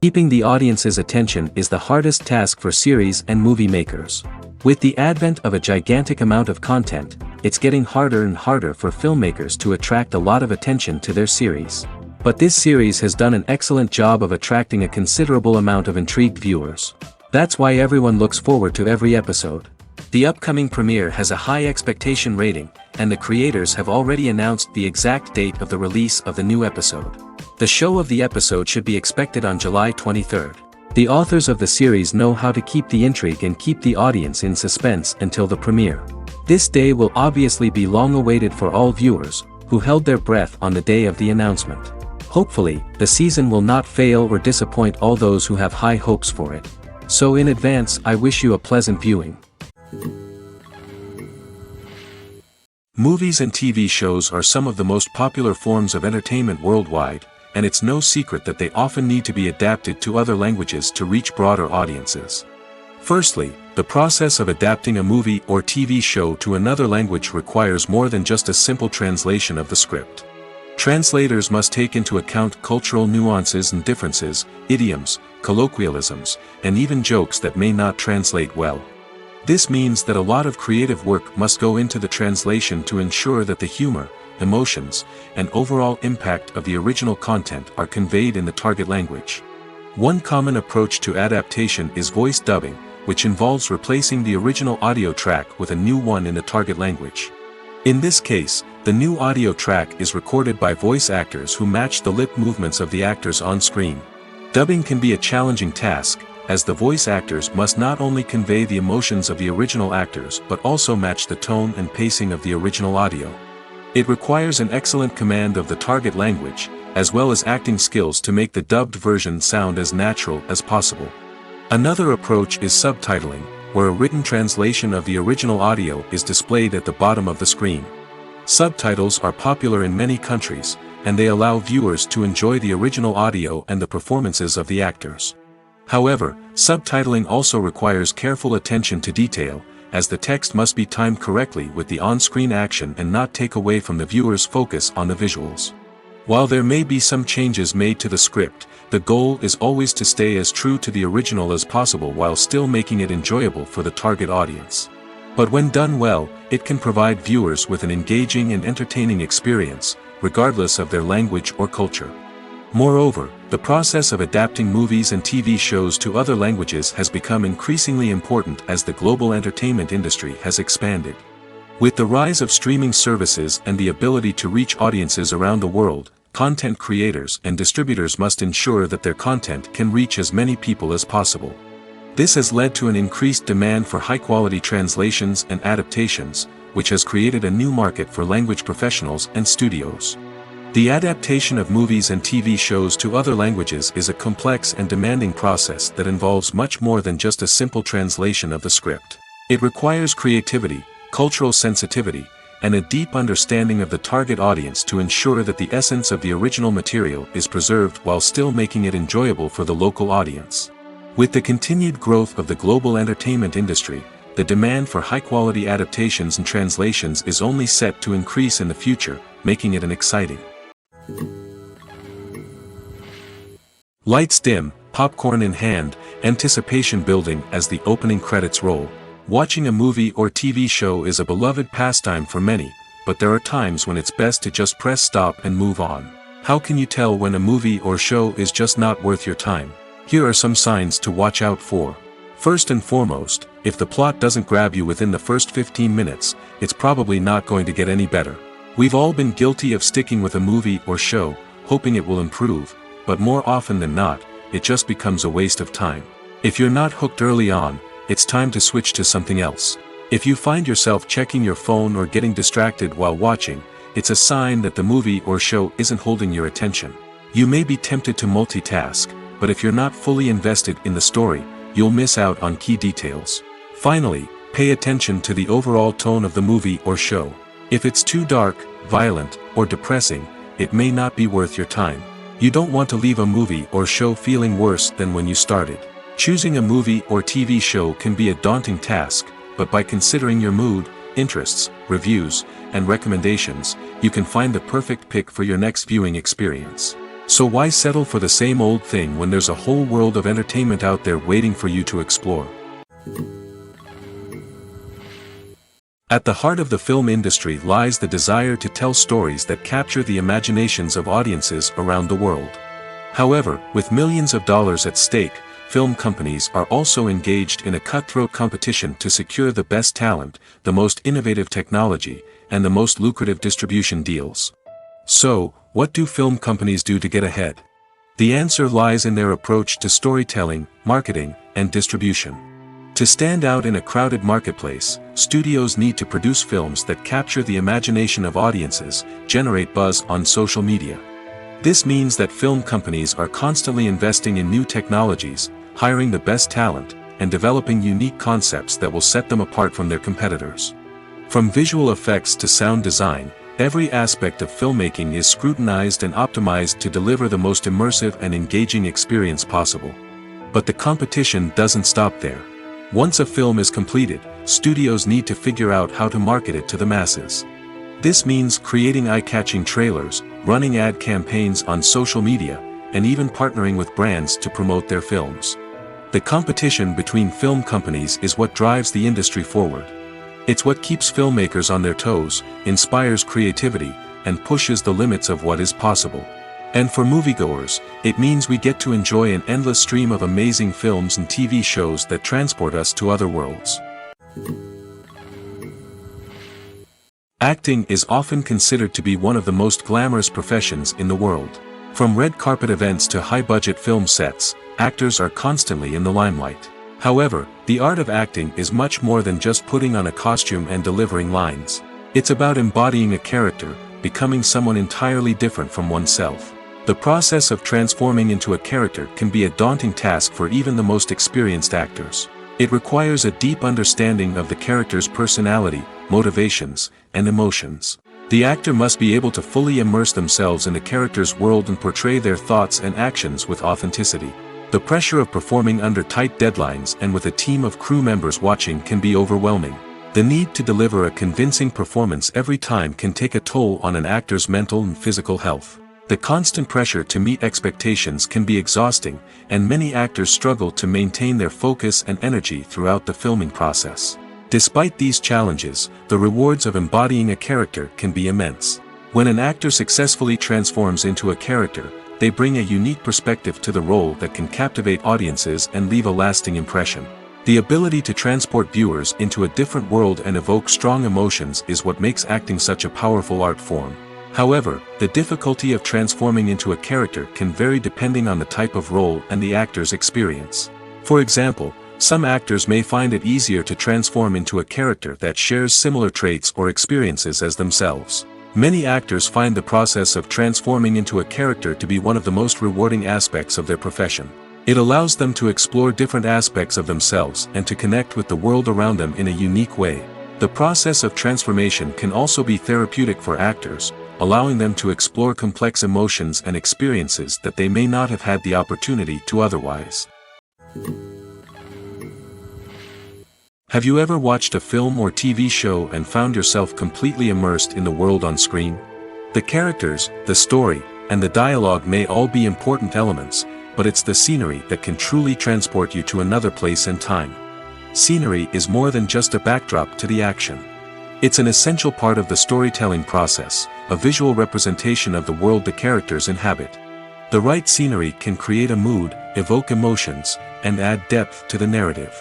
Keeping the audience's attention is the hardest task for series and movie makers. With the advent of a gigantic amount of content, it's getting harder and harder for filmmakers to attract a lot of attention to their series. But this series has done an excellent job of attracting a considerable amount of intrigued viewers. That's why everyone looks forward to every episode. The upcoming premiere has a high expectation rating, and the creators have already announced the exact date of the release of the new episode. The show of the episode should be expected on July 23rd. The authors of the series know how to keep the intrigue and keep the audience in suspense until the premiere. This day will obviously be long awaited for all viewers, who held their breath on the day of the announcement. Hopefully, the season will not fail or disappoint all those who have high hopes for it. So in advance, I wish you a pleasant viewing. Movies and TV shows are some of the most popular forms of entertainment worldwide, and it's no secret that they often need to be adapted to other languages to reach broader audiences. Firstly, the process of adapting a movie or TV show to another language requires more than just a simple translation of the script. Translators must take into account cultural nuances and differences, idioms, colloquialisms, and even jokes that may not translate well. This means that a lot of creative work must go into the translation to ensure that the humor, emotions, and overall impact of the original content are conveyed in the target language. One common approach to adaptation is voice dubbing, which involves replacing the original audio track with a new one in the target language. In this case, the new audio track is recorded by voice actors who match the lip movements of the actors on screen. Dubbing can be a challenging task, as the voice actors must not only convey the emotions of the original actors but also match the tone and pacing of the original audio. It requires an excellent command of the target language, as well as acting skills to make the dubbed version sound as natural as possible. Another approach is subtitling, where a written translation of the original audio is displayed at the bottom of the screen. Subtitles are popular in many countries, and they allow viewers to enjoy the original audio and the performances of the actors. However, subtitling also requires careful attention to detail, as the text must be timed correctly with the on-screen action and not take away from the viewer's focus on the visuals. While there may be some changes made to the script, the goal is always to stay as true to the original as possible while still making it enjoyable for the target audience. But when done well, it can provide viewers with an engaging and entertaining experience, regardless of their language or culture. Moreover, the process of adapting movies and TV shows to other languages has become increasingly important as the global entertainment industry has expanded. With the rise of streaming services and the ability to reach audiences around the world, content creators and distributors must ensure that their content can reach as many people as possible. This has led to an increased demand for high-quality translations and adaptations, which has created a new market for language professionals and studios. The adaptation of movies and TV shows to other languages is a complex and demanding process that involves much more than just a simple translation of the script. It requires creativity, cultural sensitivity, and a deep understanding of the target audience to ensure that the essence of the original material is preserved while still making it enjoyable for the local audience. With the continued growth of the global entertainment industry, the demand for high-quality adaptations and translations is only set to increase in the future, making it an exciting. Lights dim, popcorn in hand, anticipation building as the opening credits roll. Watching a movie or TV show is a beloved pastime for many, but there are times when it's best to just press stop and move on. How can you tell when a movie or show is just not worth your time? Here are some signs to watch out for. First and foremost, if the plot doesn't grab you within the first 15 minutes, it's probably not going to get any better. We've all been guilty of sticking with a movie or show, hoping it will improve, but more often than not, it just becomes a waste of time. If you're not hooked early on, it's time to switch to something else. If you find yourself checking your phone or getting distracted while watching, it's a sign that the movie or show isn't holding your attention. You may be tempted to multitask, but if you're not fully invested in the story, you'll miss out on key details. Finally, pay attention to the overall tone of the movie or show. If it's too dark, violent, or depressing, it may not be worth your time. You don't want to leave a movie or show feeling worse than when you started. Choosing a movie or TV show can be a daunting task, but by considering your mood, interests, reviews, and recommendations, you can find the perfect pick for your next viewing experience. So why settle for the same old thing when there's a whole world of entertainment out there waiting for you to explore? At the heart of the film industry lies the desire to tell stories that capture the imaginations of audiences around the world. However, with millions of dollars at stake, film companies are also engaged in a cutthroat competition to secure the best talent, the most innovative technology, and the most lucrative distribution deals. So, what do film companies do to get ahead? The answer lies in their approach to storytelling, marketing, and distribution. To stand out in a crowded marketplace, studios need to produce films that capture the imagination of audiences, generate buzz on social media. This means that film companies are constantly investing in new technologies, hiring the best talent, and developing unique concepts that will set them apart from their competitors. From visual effects to sound design, every aspect of filmmaking is scrutinized and optimized to deliver the most immersive and engaging experience possible. But the competition doesn't stop there. Once a film is completed, studios need to figure out how to market it to the masses. This means creating eye-catching trailers, running ad campaigns on social media, and even partnering with brands to promote their films. The competition between film companies is what drives the industry forward. It's what keeps filmmakers on their toes, inspires creativity, and pushes the limits of what is possible. And for moviegoers, it means we get to enjoy an endless stream of amazing films and TV shows that transport us to other worlds. Acting is often considered to be one of the most glamorous professions in the world. From red carpet events to high-budget film sets, actors are constantly in the limelight. However, the art of acting is much more than just putting on a costume and delivering lines. It's about embodying a character, becoming someone entirely different from oneself. The process of transforming into a character can be a daunting task for even the most experienced actors. It requires a deep understanding of the character's personality, motivations, and emotions. The actor must be able to fully immerse themselves in the character's world and portray their thoughts and actions with authenticity. The pressure of performing under tight deadlines and with a team of crew members watching can be overwhelming. The need to deliver a convincing performance every time can take a toll on an actor's mental and physical health. The constant pressure to meet expectations can be exhausting, and many actors struggle to maintain their focus and energy throughout the filming process. Despite these challenges, the rewards of embodying a character can be immense. When an actor successfully transforms into a character, they bring a unique perspective to the role that can captivate audiences and leave a lasting impression. The ability to transport viewers into a different world and evoke strong emotions is what makes acting such a powerful art form. However, the difficulty of transforming into a character can vary depending on the type of role and the actor's experience. For example, some actors may find it easier to transform into a character that shares similar traits or experiences as themselves. Many actors find the process of transforming into a character to be one of the most rewarding aspects of their profession. It allows them to explore different aspects of themselves and to connect with the world around them in a unique way. The process of transformation can also be therapeutic for actors, allowing them to explore complex emotions and experiences that they may not have had the opportunity to otherwise. Have you ever watched a film or TV show and found yourself completely immersed in the world on screen? The characters, the story, and the dialogue may all be important elements, but it's the scenery that can truly transport you to another place and time. Scenery is more than just a backdrop to the action. It's an essential part of the storytelling process, a visual representation of the world the characters inhabit. The right scenery can create a mood, evoke emotions, and add depth to the narrative.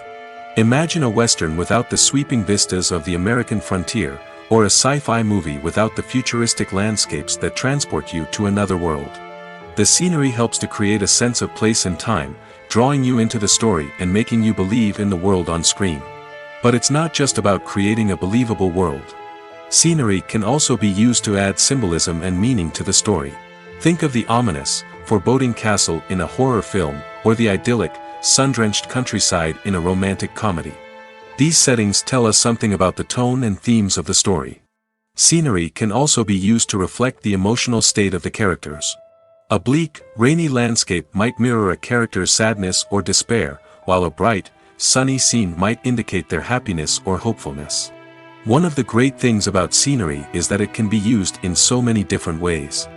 Imagine a Western without the sweeping vistas of the American frontier, or a sci-fi movie without the futuristic landscapes that transport you to another world. The scenery helps to create a sense of place and time, drawing you into the story and making you believe in the world on screen. But it's not just about creating a believable world. Scenery can also be used to add symbolism and meaning to the story. Think of the ominous, foreboding castle in a horror film, or the idyllic, sun-drenched countryside in a romantic comedy. These settings tell us something about the tone and themes of the story. Scenery can also be used to reflect the emotional state of the characters. A bleak, rainy landscape might mirror a character's sadness or despair, while a bright, sunny scene might indicate their happiness or hopefulness. One of the great things about scenery is that it can be used in so many different ways.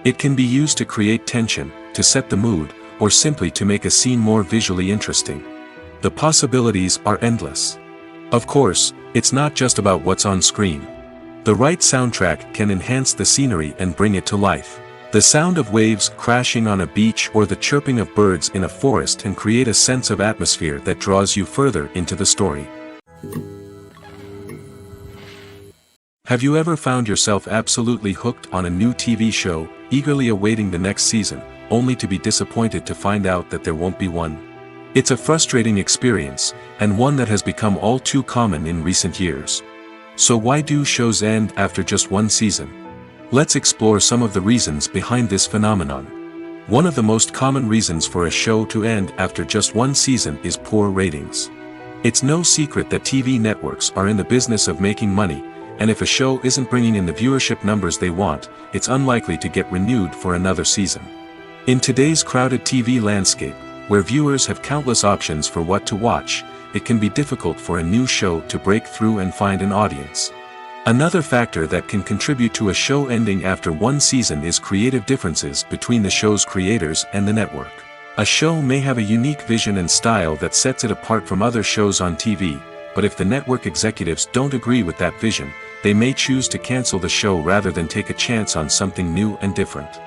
It can be used to create tension, to set the mood, or simply to make a scene more visually interesting. The possibilities are endless. Of course, it's not just about what's on screen. The right soundtrack can enhance the scenery and bring it to life. The sound of waves crashing on a beach or the chirping of birds in a forest can create a sense of atmosphere that draws you further into the story. Have you ever found yourself absolutely hooked on a new TV show, eagerly awaiting the next season, only to be disappointed to find out that there won't be one? It's a frustrating experience, and one that has become all too common in recent years. So why do shows end after just one season? Let's explore some of the reasons behind this phenomenon. One of the most common reasons for a show to end after just one season is poor ratings. It's no secret that TV networks are in the business of making money, and if a show isn't bringing in the viewership numbers they want, it's unlikely to get renewed for another season. In today's crowded TV landscape, where viewers have countless options for what to watch, it can be difficult for a new show to break through and find an audience. Another factor that can contribute to a show ending after one season is creative differences between the show's creators and the network. A show may have a unique vision and style that sets it apart from other shows on TV, but if the network executives don't agree with that vision, they may choose to cancel the show rather than take a chance on something new and different.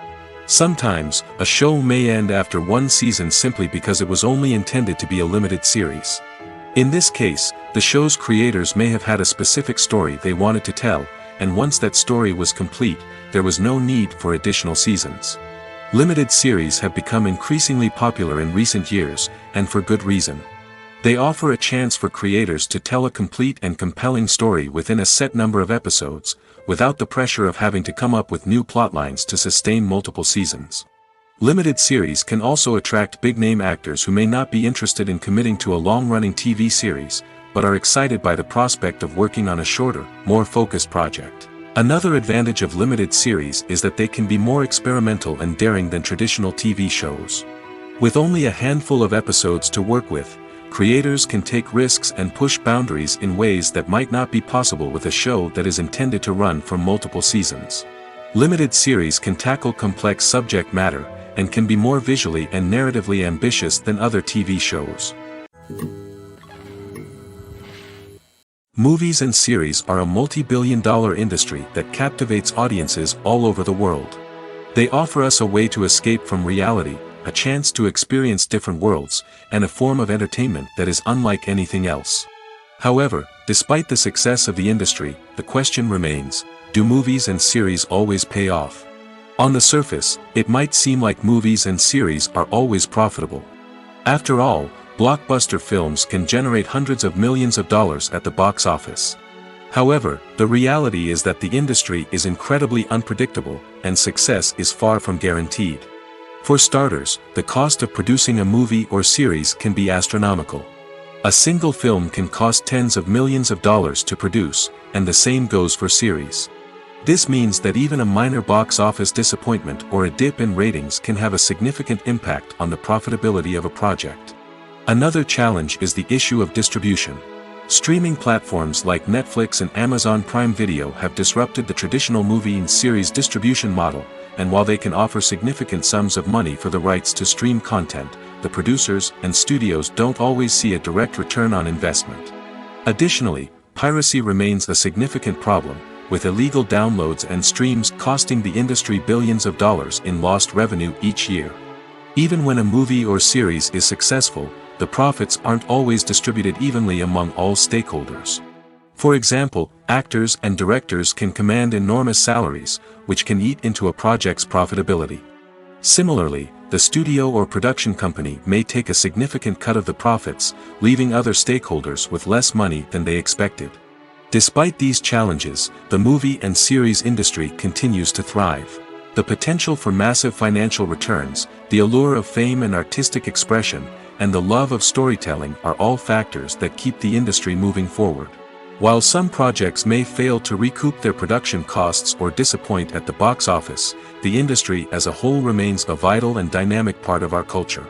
Sometimes, a show may end after one season simply because it was only intended to be a limited series. In this case, the show's creators may have had a specific story they wanted to tell, and once that story was complete, there was no need for additional seasons. Limited series have become increasingly popular in recent years, and for good reason. They offer a chance for creators to tell a complete and compelling story within a set number of episodes, without the pressure of having to come up with new plotlines to sustain multiple seasons. Limited series can also attract big-name actors who may not be interested in committing to a long-running TV series, but are excited by the prospect of working on a shorter, more focused project. Another advantage of limited series is that they can be more experimental and daring than traditional TV shows. With only a handful of episodes to work with, creators can take risks and push boundaries in ways that might not be possible with a show that is intended to run for multiple seasons. Limited series can tackle complex subject matter, and can be more visually and narratively ambitious than other TV shows. Movies and series are a multi-billion-dollar industry that captivates audiences all over the world. They offer us a way to escape from reality, a chance to experience different worlds, and a form of entertainment that is unlike anything else. However, despite the success of the industry, the question remains, do movies and series always pay off? On the surface, it might seem like movies and series are always profitable. After all, blockbuster films can generate hundreds of millions of dollars at the box office. However, the reality is that the industry is incredibly unpredictable, and success is far from guaranteed. For starters, the cost of producing a movie or series can be astronomical. A single film can cost tens of millions of dollars to produce, and the same goes for series. This means that even a minor box office disappointment or a dip in ratings can have a significant impact on the profitability of a project. Another challenge is the issue of distribution. Streaming platforms like Netflix and Amazon Prime Video have disrupted the traditional movie and series distribution model, and while they can offer significant sums of money for the rights to stream content, the producers and studios don't always see a direct return on investment. Additionally, piracy remains a significant problem, with illegal downloads and streams costing the industry billions of dollars in lost revenue each year. Even when a movie or series is successful, the profits aren't always distributed evenly among all stakeholders. For example, actors and directors can command enormous salaries, which can eat into a project's profitability. Similarly, the studio or production company may take a significant cut of the profits, leaving other stakeholders with less money than they expected. Despite these challenges, the movie and series industry continues to thrive. The potential for massive financial returns, the allure of fame and artistic expression, and the love of storytelling are all factors that keep the industry moving forward. While some projects may fail to recoup their production costs or disappoint at the box office, the industry as a whole remains a vital and dynamic part of our culture.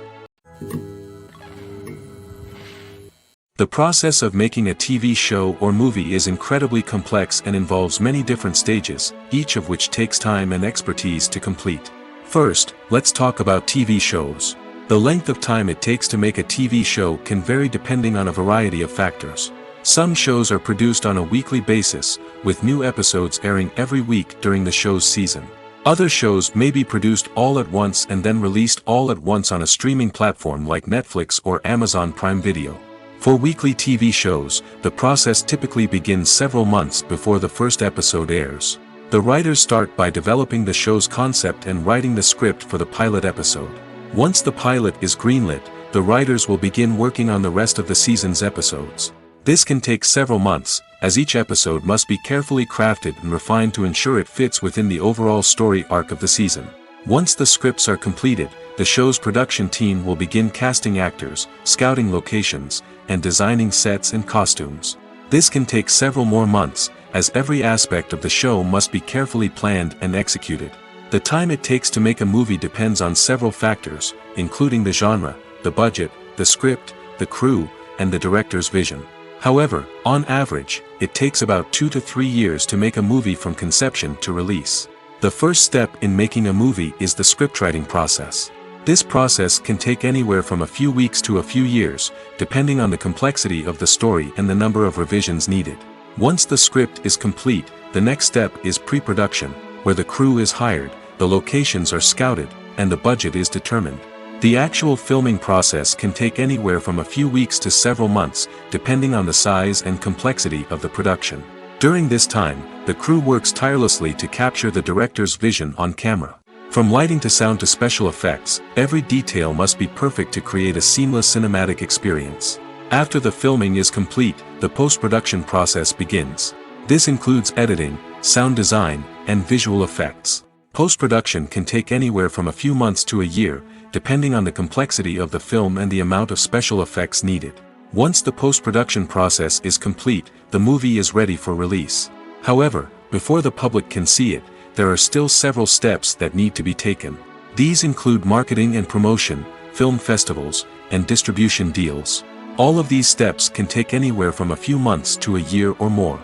The process of making a TV show or movie is incredibly complex and involves many different stages, each of which takes time and expertise to complete. First, let's talk about TV shows. The length of time it takes to make a TV show can vary depending on a variety of factors. Some shows are produced on a weekly basis, with new episodes airing every week during the show's season. Other shows may be produced all at once and then released all at once on a streaming platform like Netflix or Amazon Prime Video. For weekly TV shows, the process typically begins several months before the first episode airs. The writers start by developing the show's concept and writing the script for the pilot episode. Once the pilot is greenlit, the writers will begin working on the rest of the season's episodes. This can take several months, as each episode must be carefully crafted and refined to ensure it fits within the overall story arc of the season. Once the scripts are completed, the show's production team will begin casting actors, scouting locations, and designing sets and costumes. This can take several more months, as every aspect of the show must be carefully planned and executed. The time it takes to make a movie depends on several factors, including the genre, the budget, the script, the crew, and the director's vision. However, on average, it takes about 2 to 3 years to make a movie from conception to release. The first step in making a movie is the scriptwriting process. This process can take anywhere from a few weeks to a few years, depending on the complexity of the story and the number of revisions needed. Once the script is complete, the next step is pre-production, where the crew is hired, the locations are scouted, and the budget is determined. The actual filming process can take anywhere from a few weeks to several months, depending on the size and complexity of the production. During this time, the crew works tirelessly to capture the director's vision on camera. From lighting to sound to special effects, every detail must be perfect to create a seamless cinematic experience. After the filming is complete, the post-production process begins. This includes editing, sound design, and visual effects. Post-production can take anywhere from a few months to a year, depending on the complexity of the film and the amount of special effects needed. Once the post-production process is complete, the movie is ready for release. However, before the public can see it, there are still several steps that need to be taken. These include marketing and promotion, film festivals, and distribution deals. All of these steps can take anywhere from a few months to a year or more.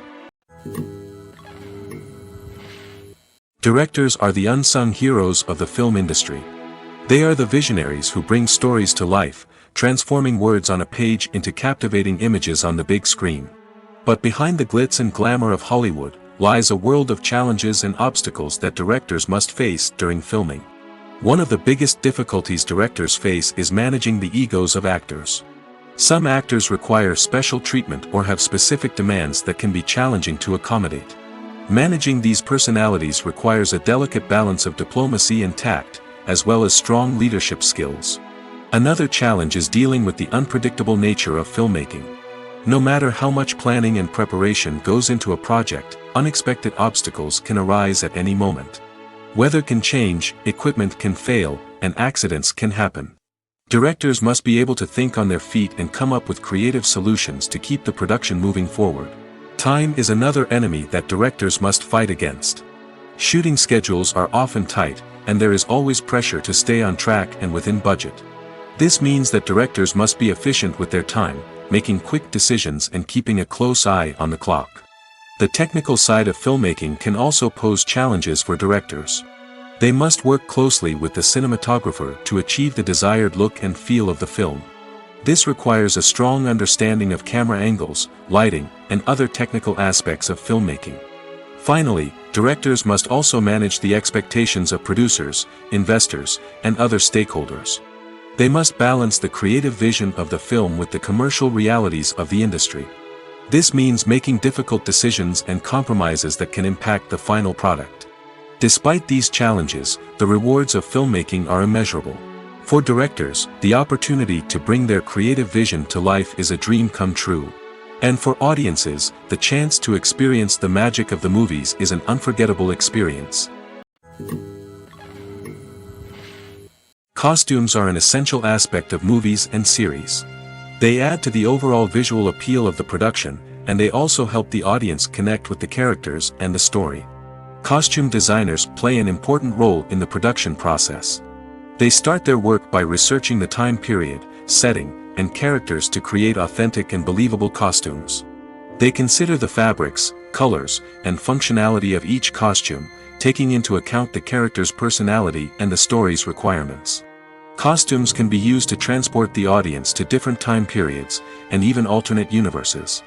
Directors are the unsung heroes of the film industry. They are the visionaries who bring stories to life, transforming words on a page into captivating images on the big screen. But behind the glitz and glamour of Hollywood, lies a world of challenges and obstacles that directors must face during filming. One of the biggest difficulties directors face is managing the egos of actors. Some actors require special treatment or have specific demands that can be challenging to accommodate. Managing these personalities requires a delicate balance of diplomacy and tact, as well as strong leadership skills. Another challenge is dealing with the unpredictable nature of filmmaking. No matter how much planning and preparation goes into a project, unexpected obstacles can arise at any moment. Weather can change, equipment can fail, and accidents can happen. Directors must be able to think on their feet and come up with creative solutions to keep the production moving forward. Time is another enemy that directors must fight against. Shooting schedules are often tight, and there is always pressure to stay on track and within budget. This means that directors must be efficient with their time, making quick decisions and keeping a close eye on the clock. The technical side of filmmaking can also pose challenges for directors. They must work closely with the cinematographer to achieve the desired look and feel of the film. This requires a strong understanding of camera angles, lighting, and other technical aspects of filmmaking. Finally, directors must also manage the expectations of producers, investors, and other stakeholders. They must balance the creative vision of the film with the commercial realities of the industry. This means making difficult decisions and compromises that can impact the final product. Despite these challenges, the rewards of filmmaking are immeasurable. For directors, the opportunity to bring their creative vision to life is a dream come true. And for audiences, the chance to experience the magic of the movies is an unforgettable experience. Costumes are an essential aspect of movies and series. They add to the overall visual appeal of the production, and they also help the audience connect with the characters and the story. Costume designers play an important role in the production process. They start their work by researching the time period, setting, and characters to create authentic and believable costumes. They consider the fabrics, colors, and functionality of each costume, taking into account the character's personality and the story's requirements. Costumes can be used to transport the audience to different time periods, and even alternate universes.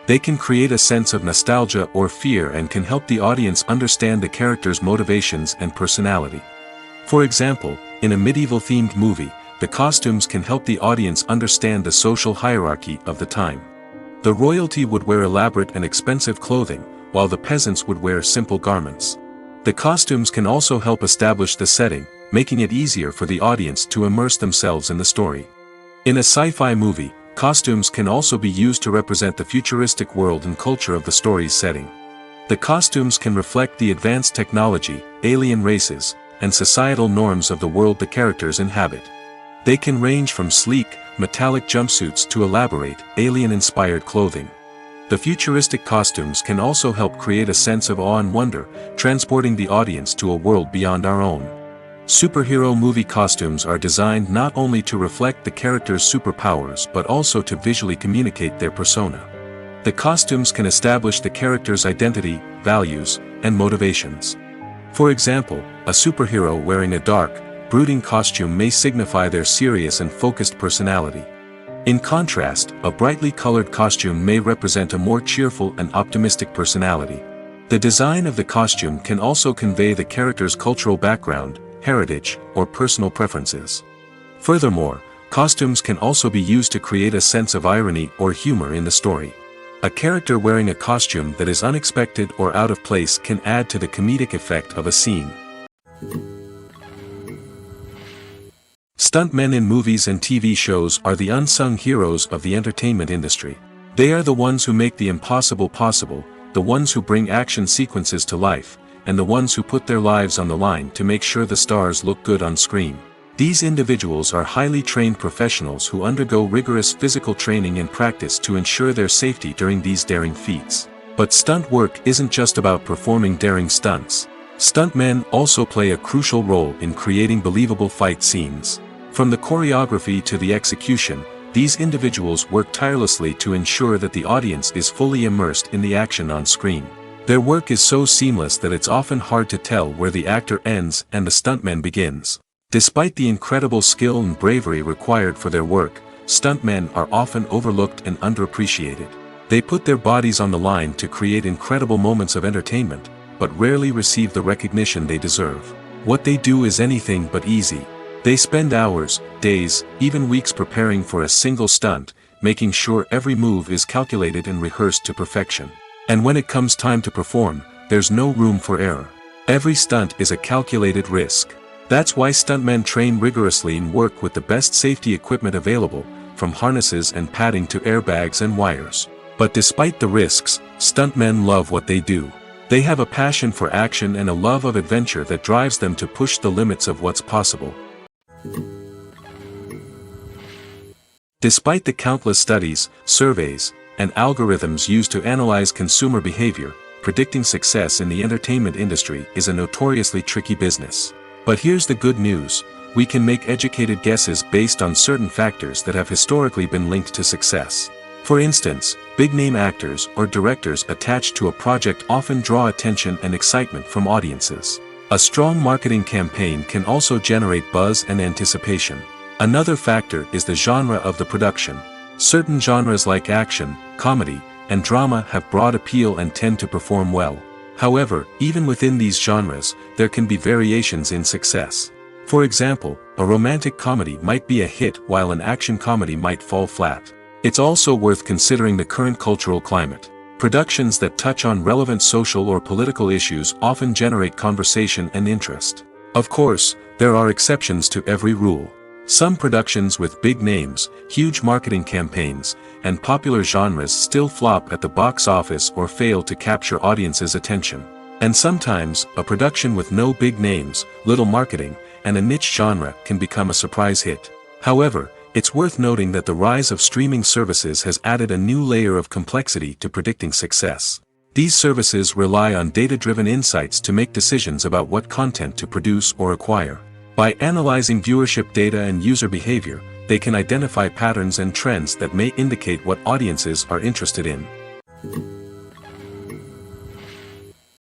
They can create a sense of nostalgia or fear and can help the audience understand the character's motivations and personality. For example, in a medieval-themed movie, the costumes can help the audience understand the social hierarchy of the time. The royalty would wear elaborate and expensive clothing, while the peasants would wear simple garments. The costumes can also help establish the setting, making it easier for the audience to immerse themselves in the story. In a sci-fi movie, costumes can also be used to represent the futuristic world and culture of the story's setting. The costumes can reflect the advanced technology, alien races, and societal norms of the world the characters inhabit. They can range from sleek, metallic jumpsuits to elaborate, alien-inspired clothing. The futuristic costumes can also help create a sense of awe and wonder, transporting the audience to a world beyond our own. Superhero movie costumes are designed not only to reflect the character's superpowers but also to visually communicate their persona. The costumes can establish the character's identity, values, and motivations. For example, a superhero wearing a dark, brooding costume may signify their serious and focused personality. In contrast, a brightly colored costume may represent a more cheerful and optimistic personality. The design of the costume can also convey the character's cultural background, heritage, or personal preferences. Furthermore, costumes can also be used to create a sense of irony or humor in the story. A character wearing a costume that is unexpected or out of place can add to the comedic effect of a scene. Stuntmen in movies and TV shows are the unsung heroes of the entertainment industry. They are the ones who make the impossible possible, the ones who bring action sequences to life, and the ones who put their lives on the line to make sure the stars look good on screen. These individuals are highly trained professionals who undergo rigorous physical training and practice to ensure their safety during these daring feats. But stunt work isn't just about performing daring stunts. Stuntmen also play a crucial role in creating believable fight scenes. From the choreography to the execution, these individuals work tirelessly to ensure that the audience is fully immersed in the action on screen. Their work is so seamless that it's often hard to tell where the actor ends and the stuntman begins. Despite the incredible skill and bravery required for their work, stuntmen are often overlooked and underappreciated. They put their bodies on the line to create incredible moments of entertainment, but rarely receive the recognition they deserve. What they do is anything but easy. They spend hours, days, even weeks preparing for a single stunt, making sure every move is calculated and rehearsed to perfection. And when it comes time to perform, there's no room for error. Every stunt is a calculated risk. That's why stuntmen train rigorously and work with the best safety equipment available, from harnesses and padding to airbags and wires. But despite the risks, stuntmen love what they do. They have a passion for action and a love of adventure that drives them to push the limits of what's possible. Despite the countless studies, surveys, and algorithms used to analyze consumer behavior, predicting success in the entertainment industry is a notoriously tricky business. But here's the good news: we can make educated guesses based on certain factors that have historically been linked to success. For instance, big-name actors or directors attached to a project often draw attention and excitement from audiences. A strong marketing campaign can also generate buzz and anticipation. Another factor is the genre of the production. Certain genres like action, comedy, and drama have broad appeal and tend to perform well. However, even within these genres, there can be variations in success. For example, a romantic comedy might be a hit while an action comedy might fall flat. It's also worth considering the current cultural climate. Productions that touch on relevant social or political issues often generate conversation and interest. Of course, there are exceptions to every rule. Some productions with big names, huge marketing campaigns, and popular genres still flop at the box office or fail to capture audiences' attention. And sometimes, a production with no big names, little marketing, and a niche genre can become a surprise hit. However, it's worth noting that the rise of streaming services has added a new layer of complexity to predicting success. These services rely on data-driven insights to make decisions about what content to produce or acquire. By analyzing viewership data and user behavior, they can identify patterns and trends that may indicate what audiences are interested in.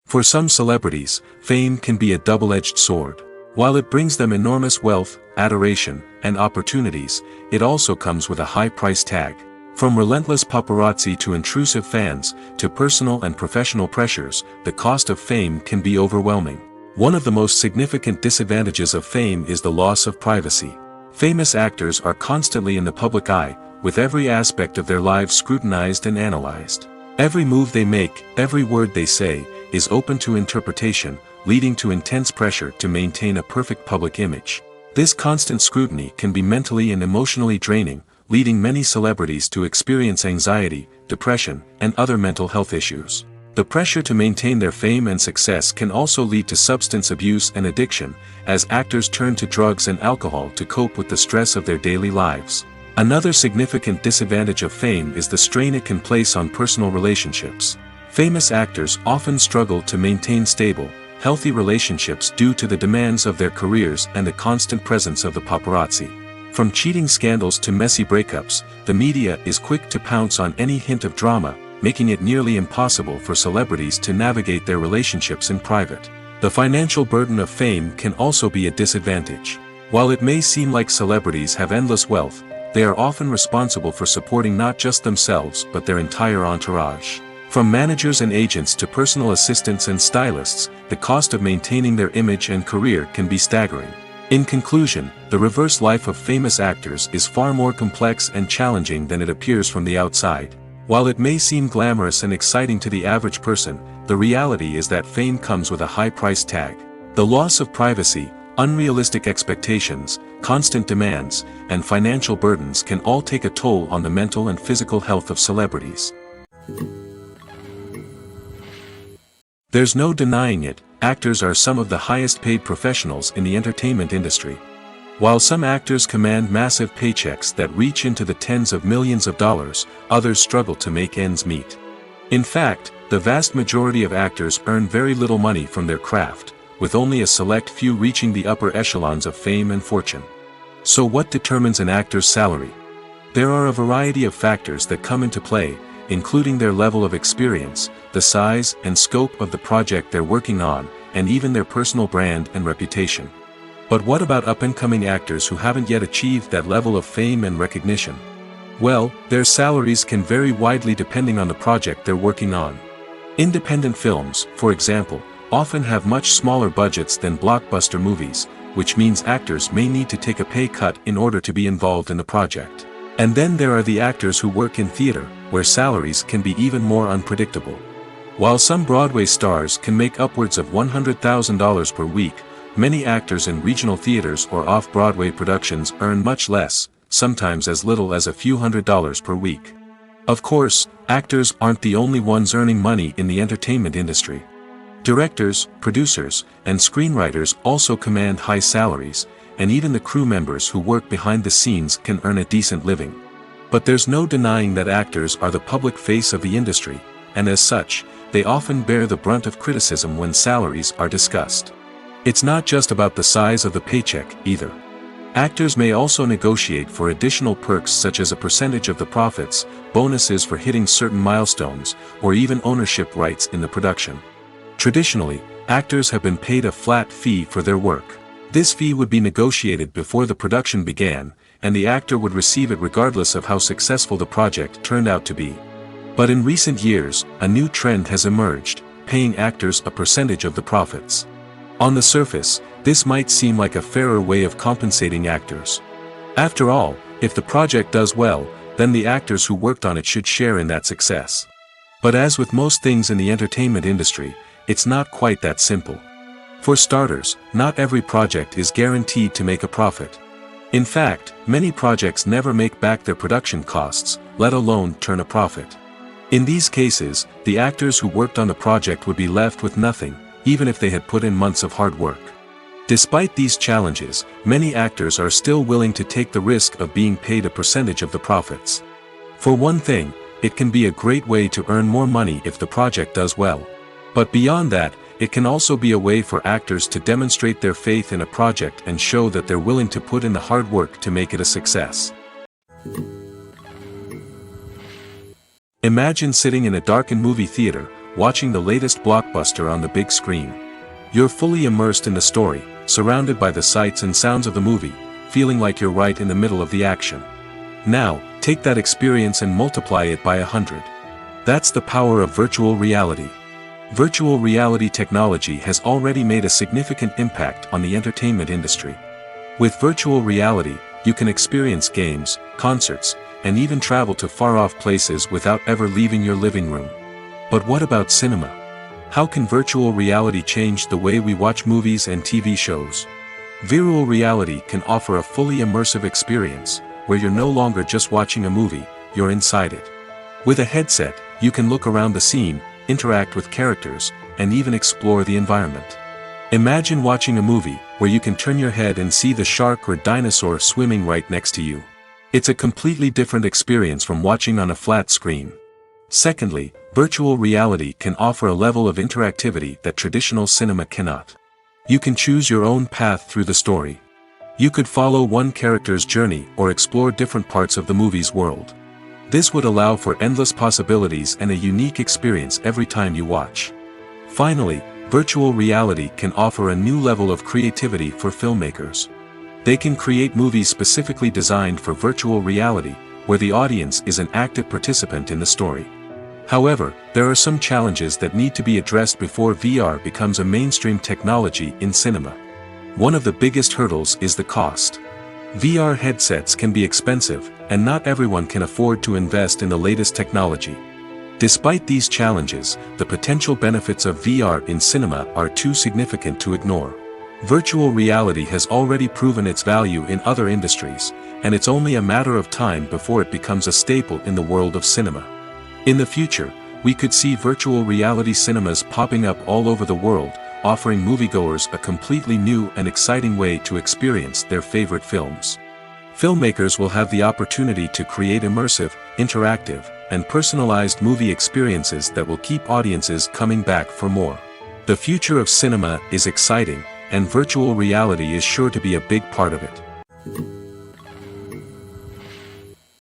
For some celebrities, fame can be a double-edged sword. While it brings them enormous wealth, adoration, and opportunities, it also comes with a high price tag. From relentless paparazzi to intrusive fans, to personal and professional pressures, the cost of fame can be overwhelming. One of the most significant disadvantages of fame is the loss of privacy. Famous actors are constantly in the public eye, with every aspect of their lives scrutinized and analyzed. Every move they make, every word they say, is open to interpretation, leading to intense pressure to maintain a perfect public image. This constant scrutiny can be mentally and emotionally draining, leading many celebrities to experience anxiety, depression, and other mental health issues. The pressure to maintain their fame and success can also lead to substance abuse and addiction, as actors turn to drugs and alcohol to cope with the stress of their daily lives. Another significant disadvantage of fame is the strain it can place on personal relationships. Famous actors often struggle to maintain stable, healthy relationships due to the demands of their careers and the constant presence of the paparazzi. From cheating scandals to messy breakups, the media is quick to pounce on any hint of drama, making it nearly impossible for celebrities to navigate their relationships in private. The financial burden of fame can also be a disadvantage. While it may seem like celebrities have endless wealth, they are often responsible for supporting not just themselves but their entire entourage. From managers and agents to personal assistants and stylists, the cost of maintaining their image and career can be staggering. In conclusion, the reverse life of famous actors is far more complex and challenging than it appears from the outside. While it may seem glamorous and exciting to the average person, the reality is that fame comes with a high price tag. The loss of privacy, unrealistic expectations, constant demands, and financial burdens can all take a toll on the mental and physical health of celebrities. There's no denying it, actors are some of the highest paid professionals in the entertainment industry. While some actors command massive paychecks that reach into the tens of millions of dollars, others struggle to make ends meet. In fact, the vast majority of actors earn very little money from their craft, with only a select few reaching the upper echelons of fame and fortune. So what determines an actor's salary? There are a variety of factors that come into play, including their level of experience, the size and scope of the project they're working on, and even their personal brand and reputation. But what about up-and-coming actors who haven't yet achieved that level of fame and recognition? Well, their salaries can vary widely depending on the project they're working on. Independent films, for example, often have much smaller budgets than blockbuster movies, which means actors may need to take a pay cut in order to be involved in the project. And then there are the actors who work in theater, where salaries can be even more unpredictable. While some Broadway stars can make upwards of $100,000 per week, many actors in regional theaters or off-Broadway productions earn much less, sometimes as little as a few $100s per week. Of course, actors aren't the only ones earning money in the entertainment industry. Directors, producers, and screenwriters also command high salaries, and even the crew members who work behind the scenes can earn a decent living. But there's no denying that actors are the public face of the industry, and as such, they often bear the brunt of criticism when salaries are discussed. It's not just about the size of the paycheck, either. Actors may also negotiate for additional perks such as a percentage of the profits, bonuses for hitting certain milestones, or even ownership rights in the production. Traditionally, actors have been paid a flat fee for their work. This fee would be negotiated before the production began, and the actor would receive it regardless of how successful the project turned out to be. But in recent years, a new trend has emerged, paying actors a percentage of the profits. On the surface, this might seem like a fairer way of compensating actors. After all, if the project does well, then the actors who worked on it should share in that success. But as with most things in the entertainment industry, it's not quite that simple. For starters, not every project is guaranteed to make a profit. In fact, many projects never make back their production costs, let alone turn a profit. In these cases, the actors who worked on the project would be left with nothing, even if they had put in months of hard work. Despite these challenges, many actors are still willing to take the risk of being paid a percentage of the profits. For one thing, it can be a great way to earn more money if the project does well. But beyond that, it can also be a way for actors to demonstrate their faith in a project and show that they're willing to put in the hard work to make it a success. Imagine sitting in a darkened movie theater, watching the latest blockbuster on the big screen. You're fully immersed in the story, surrounded by the sights and sounds of the movie, feeling like you're right in the middle of the action. Now, take that experience and multiply it by 100. That's the power of virtual reality. Virtual reality technology has already made a significant impact on the entertainment industry. With virtual reality, you can experience games, concerts, and even travel to far-off places without ever leaving your living room. But what about cinema? How can virtual reality change the way we watch movies and TV shows? Virtual reality can offer a fully immersive experience, where you're no longer just watching a movie, you're inside it. With a headset, you can look around the scene, interact with characters, and even explore the environment. Imagine watching a movie where you can turn your head and see the shark or dinosaur swimming right next to you. It's a completely different experience from watching on a flat screen. Secondly, virtual reality can offer a level of interactivity that traditional cinema cannot. You can choose your own path through the story. You could follow one character's journey or explore different parts of the movie's world. This would allow for endless possibilities and a unique experience every time you watch. Finally, virtual reality can offer a new level of creativity for filmmakers. They can create movies specifically designed for virtual reality, where the audience is an active participant in the story. However, there are some challenges that need to be addressed before VR becomes a mainstream technology in cinema. One of the biggest hurdles is the cost. VR headsets can be expensive, and not everyone can afford to invest in the latest technology. Despite these challenges, the potential benefits of VR in cinema are too significant to ignore. Virtual reality has already proven its value in other industries, and it's only a matter of time before it becomes a staple in the world of cinema. In the future, we could see virtual reality cinemas popping up all over the world, offering moviegoers a completely new and exciting way to experience their favorite films. Filmmakers will have the opportunity to create immersive, interactive, and personalized movie experiences that will keep audiences coming back for more. The future of cinema is exciting, and virtual reality is sure to be a big part of it.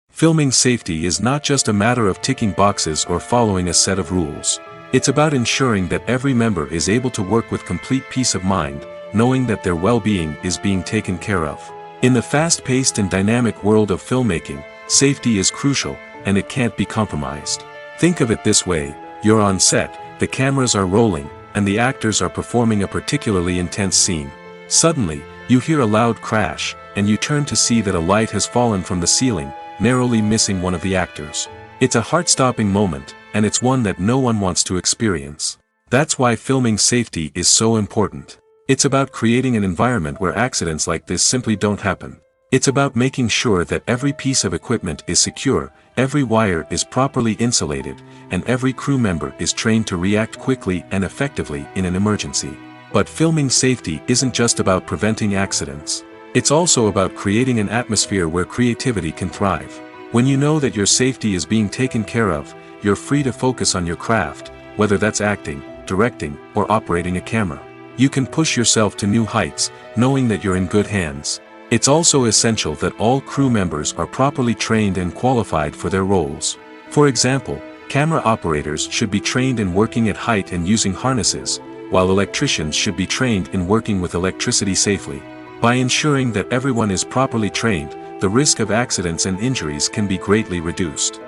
Filming safety is not just a matter of ticking boxes or following a set of rules. It's about ensuring that every member is able to work with complete peace of mind, knowing that their well-being is being taken care of. In the fast-paced and dynamic world of filmmaking, safety is crucial, and it can't be compromised. Think of it this way: you're on set, the cameras are rolling, and the actors are performing a particularly intense scene. Suddenly, you hear a loud crash, and you turn to see that a light has fallen from the ceiling, narrowly missing one of the actors. It's a heart-stopping moment, and it's one that no one wants to experience. That's why filming safety is so important. It's about creating an environment where accidents like this simply don't happen. It's about making sure that every piece of equipment is secure, every wire is properly insulated, and every crew member is trained to react quickly and effectively in an emergency. But filming safety isn't just about preventing accidents. It's also about creating an atmosphere where creativity can thrive. When you know that your safety is being taken care of, you're free to focus on your craft, whether that's acting, directing, or operating a camera. You can push yourself to new heights, knowing that you're in good hands. It's also essential that all crew members are properly trained and qualified for their roles. For example, camera operators should be trained in working at height and using harnesses, while electricians should be trained in working with electricity safely. By ensuring that everyone is properly trained, the risk of accidents and injuries can be greatly reduced.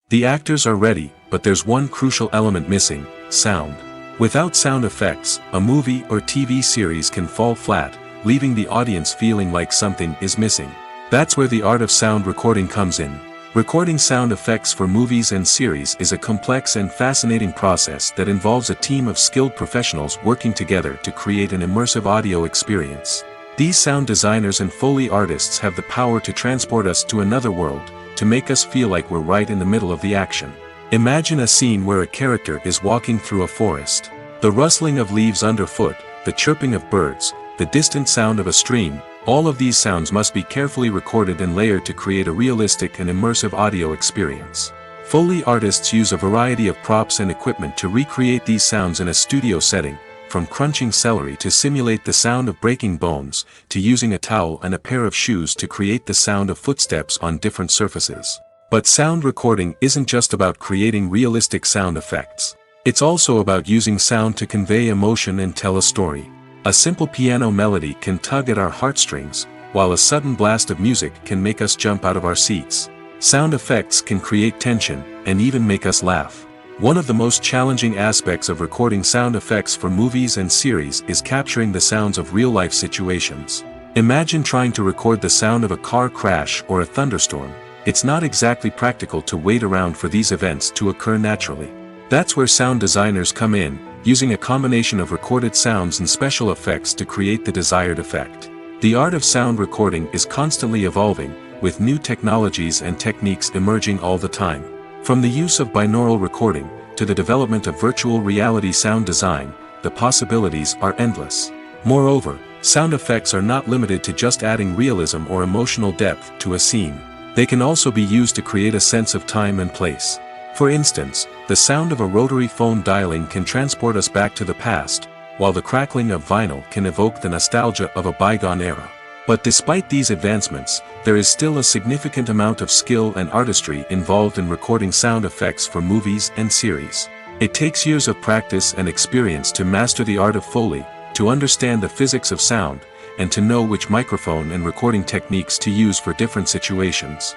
The actors are ready, but there's one crucial element missing: sound. Without sound effects, a movie or TV series can fall flat, leaving the audience feeling like something is missing. That's where the art of sound recording comes in. Recording sound effects for movies and series is a complex and fascinating process that involves a team of skilled professionals working together to create an immersive audio experience. These sound designers and Foley artists have the power to transport us to another world, to make us feel like we're right in the middle of the action. Imagine a scene where a character is walking through a forest. The rustling of leaves underfoot, the chirping of birds, the distant sound of a stream, all of these sounds must be carefully recorded and layered to create a realistic and immersive audio experience. Foley artists use a variety of props and equipment to recreate these sounds in a studio setting, from crunching celery to simulate the sound of breaking bones, to using a towel and a pair of shoes to create the sound of footsteps on different surfaces. But sound recording isn't just about creating realistic sound effects. It's also about using sound to convey emotion and tell a story. A simple piano melody can tug at our heartstrings, while a sudden blast of music can make us jump out of our seats. Sound effects can create tension, and even make us laugh. One of the most challenging aspects of recording sound effects for movies and series is capturing the sounds of real-life situations. Imagine trying to record the sound of a car crash or a thunderstorm. It's not exactly practical to wait around for these events to occur naturally. That's where sound designers come in, using a combination of recorded sounds and special effects to create the desired effect. The art of sound recording is constantly evolving, with new technologies and techniques emerging all the time. From the use of binaural recording, to the development of virtual reality sound design, the possibilities are endless. Moreover, sound effects are not limited to just adding realism or emotional depth to a scene. They can also be used to create a sense of time and place. For instance, the sound of a rotary phone dialing can transport us back to the past, while the crackling of vinyl can evoke the nostalgia of a bygone era. But despite these advancements, there is still a significant amount of skill and artistry involved in recording sound effects for movies and series. It takes years of practice and experience to master the art of Foley, to understand the physics of sound, and to know which microphone and recording techniques to use for different situations.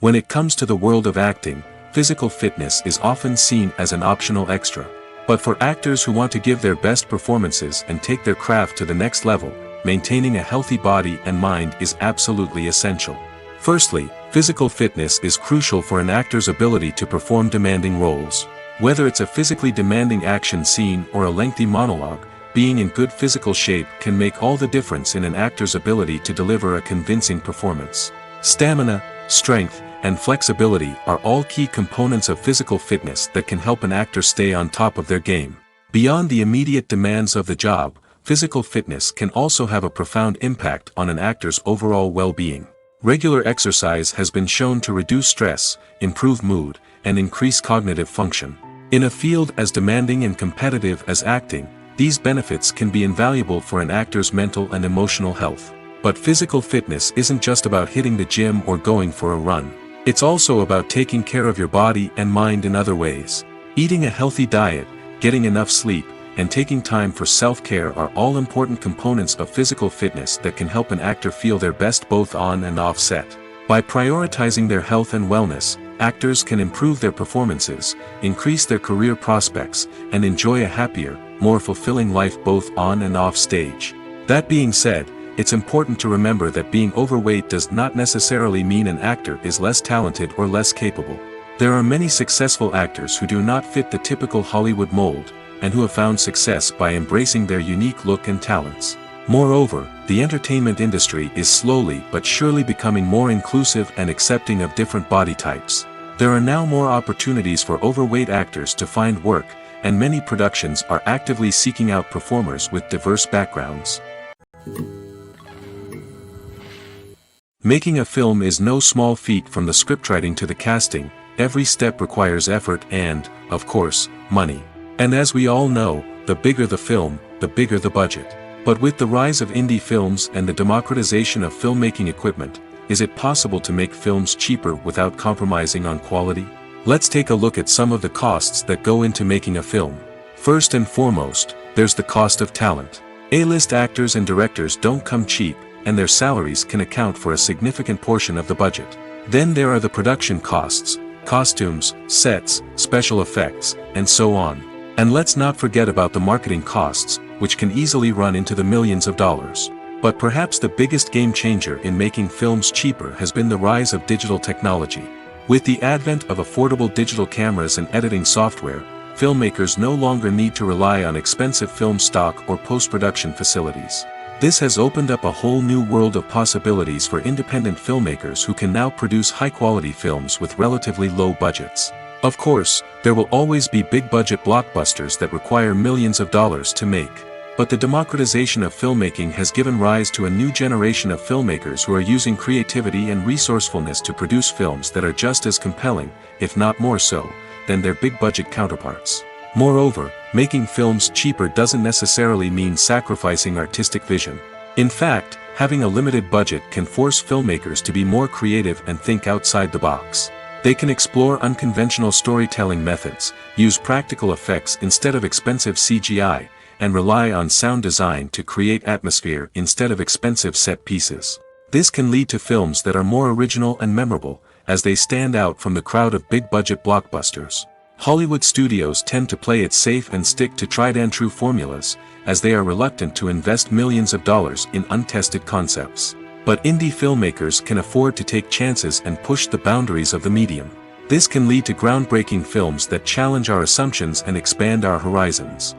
When it comes to the world of acting, physical fitness is often seen as an optional extra. But for actors who want to give their best performances and take their craft to the next level, maintaining a healthy body and mind is absolutely essential. Firstly, physical fitness is crucial for an actor's ability to perform demanding roles. Whether it's a physically demanding action scene or a lengthy monologue, being in good physical shape can make all the difference in an actor's ability to deliver a convincing performance. Stamina, strength, and flexibility are all key components of physical fitness that can help an actor stay on top of their game. Beyond the immediate demands of the job, physical fitness can also have a profound impact on an actor's overall well-being. Regular exercise has been shown to reduce stress, improve mood, and increase cognitive function. In a field as demanding and competitive as acting, these benefits can be invaluable for an actor's mental and emotional health. But physical fitness isn't just about hitting the gym or going for a run. It's also about taking care of your body and mind in other ways. Eating a healthy diet, getting enough sleep, and taking time for self-care are all important components of physical fitness that can help an actor feel their best both on and off set. By prioritizing their health and wellness, actors can improve their performances, increase their career prospects, and enjoy a happier, more fulfilling life both on and off stage. That being said, it's important to remember that being overweight does not necessarily mean an actor is less talented or less capable. There are many successful actors who do not fit the typical Hollywood mold, and who have found success by embracing their unique look and talents. Moreover, the entertainment industry is slowly but surely becoming more inclusive and accepting of different body types. There are now more opportunities for overweight actors to find work, and many productions are actively seeking out performers with diverse backgrounds. Making a film is no small feat. From the scriptwriting to the casting, every step requires effort and, of course, money. And as we all know, the bigger the film, the bigger the budget. But with the rise of indie films and the democratization of filmmaking equipment, is it possible to make films cheaper without compromising on quality? Let's take a look at some of the costs that go into making a film. First and foremost, there's the cost of talent. A-list actors and directors don't come cheap, and their salaries can account for a significant portion of the budget. Then there are the production costs, costumes, sets, special effects, and so on. And let's not forget about the marketing costs, which can easily run into the millions of dollars. But perhaps the biggest game changer in making films cheaper has been the rise of digital technology. With the advent of affordable digital cameras and editing software, filmmakers no longer need to rely on expensive film stock or post-production facilities. This has opened up a whole new world of possibilities for independent filmmakers who can now produce high-quality films with relatively low budgets. Of course, there will always be big-budget blockbusters that require millions of dollars to make. But the democratization of filmmaking has given rise to a new generation of filmmakers who are using creativity and resourcefulness to produce films that are just as compelling, if not more so, than their big-budget counterparts. Moreover, making films cheaper doesn't necessarily mean sacrificing artistic vision. In fact, having a limited budget can force filmmakers to be more creative and think outside the box. They can explore unconventional storytelling methods, use practical effects instead of expensive CGI, and rely on sound design to create atmosphere instead of expensive set pieces. This can lead to films that are more original and memorable, as they stand out from the crowd of big-budget blockbusters. Hollywood studios tend to play it safe and stick to tried-and-true formulas, as they are reluctant to invest millions of dollars in untested concepts. But indie filmmakers can afford to take chances and push the boundaries of the medium. This can lead to groundbreaking films that challenge our assumptions and expand our horizons.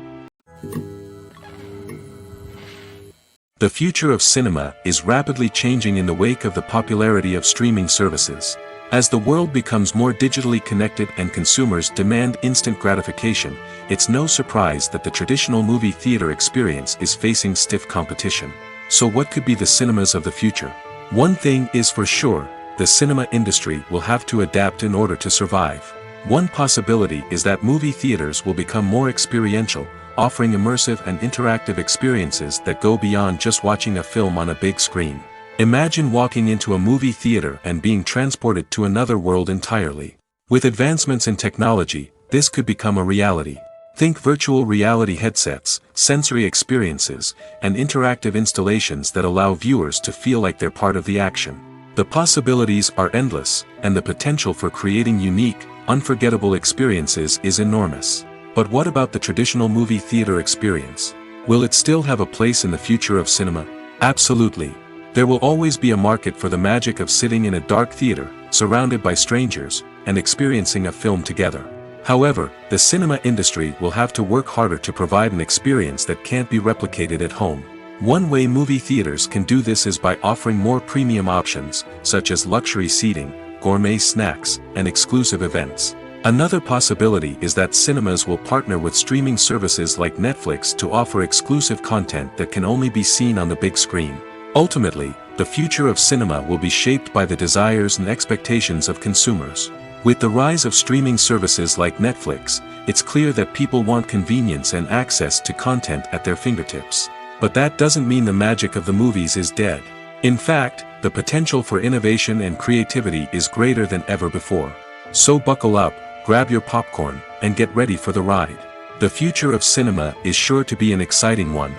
The future of cinema is rapidly changing in the wake of the popularity of streaming services. As the world becomes more digitally connected and consumers demand instant gratification, it's no surprise that the traditional movie theater experience is facing stiff competition. So what could be the cinemas of the future? One thing is for sure, the cinema industry will have to adapt in order to survive. One possibility is that movie theaters will become more experiential, offering immersive and interactive experiences that go beyond just watching a film on a big screen. Imagine walking into a movie theater and being transported to another world entirely. With advancements in technology, this could become a reality. Think virtual reality headsets, sensory experiences, and interactive installations that allow viewers to feel like they're part of the action. The possibilities are endless, and the potential for creating unique, unforgettable experiences is enormous. But what about the traditional movie theater experience? Will it still have a place in the future of cinema? Absolutely. There will always be a market for the magic of sitting in a dark theater, surrounded by strangers, and experiencing a film together. However, the cinema industry will have to work harder to provide an experience that can't be replicated at home. One way movie theaters can do this is by offering more premium options, such as luxury seating, gourmet snacks, and exclusive events. Another possibility is that cinemas will partner with streaming services like Netflix to offer exclusive content that can only be seen on the big screen. Ultimately, the future of cinema will be shaped by the desires and expectations of consumers. With the rise of streaming services like Netflix, it's clear that people want convenience and access to content at their fingertips. But that doesn't mean the magic of the movies is dead. In fact, the potential for innovation and creativity is greater than ever before. So buckle up, grab your popcorn, and get ready for the ride. The future of cinema is sure to be an exciting one.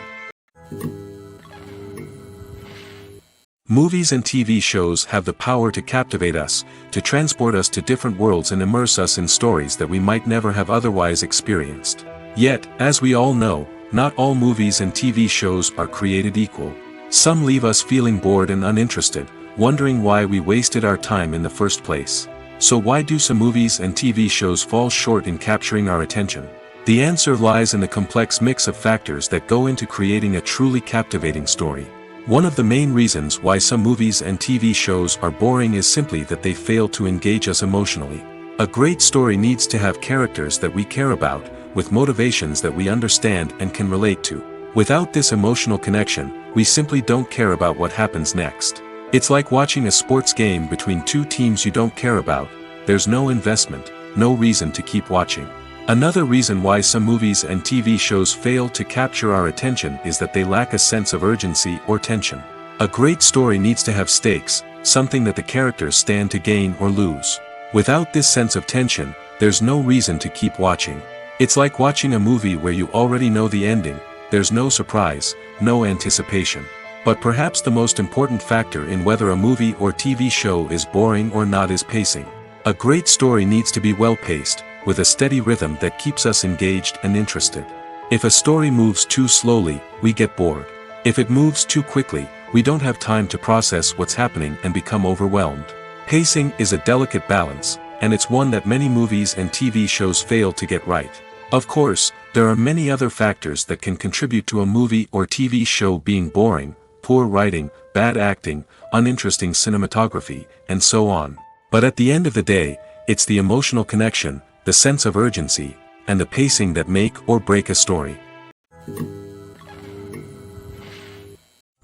Movies and TV shows have the power to captivate us, to transport us to different worlds and immerse us in stories that we might never have otherwise experienced. Yet, as we all know, not all movies and TV shows are created equal. Some leave us feeling bored and uninterested, wondering why we wasted our time in the first place. So why do some movies and TV shows fall short in capturing our attention? The answer lies in the complex mix of factors that go into creating a truly captivating story. One of the main reasons why some movies and TV shows are boring is simply that they fail to engage us emotionally. A great story needs to have characters that we care about, with motivations that we understand and can relate to. Without this emotional connection, we simply don't care about what happens next. It's like watching a sports game between two teams you don't care about. There's no investment, no reason to keep watching. Another reason why some movies and TV shows fail to capture our attention is that they lack a sense of urgency or tension. A great story needs to have stakes, something that the characters stand to gain or lose. Without this sense of tension, there's no reason to keep watching. It's like watching a movie where you already know the ending, there's no surprise, no anticipation. But perhaps the most important factor in whether a movie or TV show is boring or not is pacing. A great story needs to be well-paced, with a steady rhythm that keeps us engaged and interested. If a story moves too slowly, we get bored. If it moves too quickly, we don't have time to process what's happening and become overwhelmed. Pacing is a delicate balance, and it's one that many movies and TV shows fail to get right. Of course, there are many other factors that can contribute to a movie or TV show being boring: poor writing, bad acting, uninteresting cinematography, and so on. But at the end of the day, it's the emotional connection, the sense of urgency, and the pacing that make or break a story.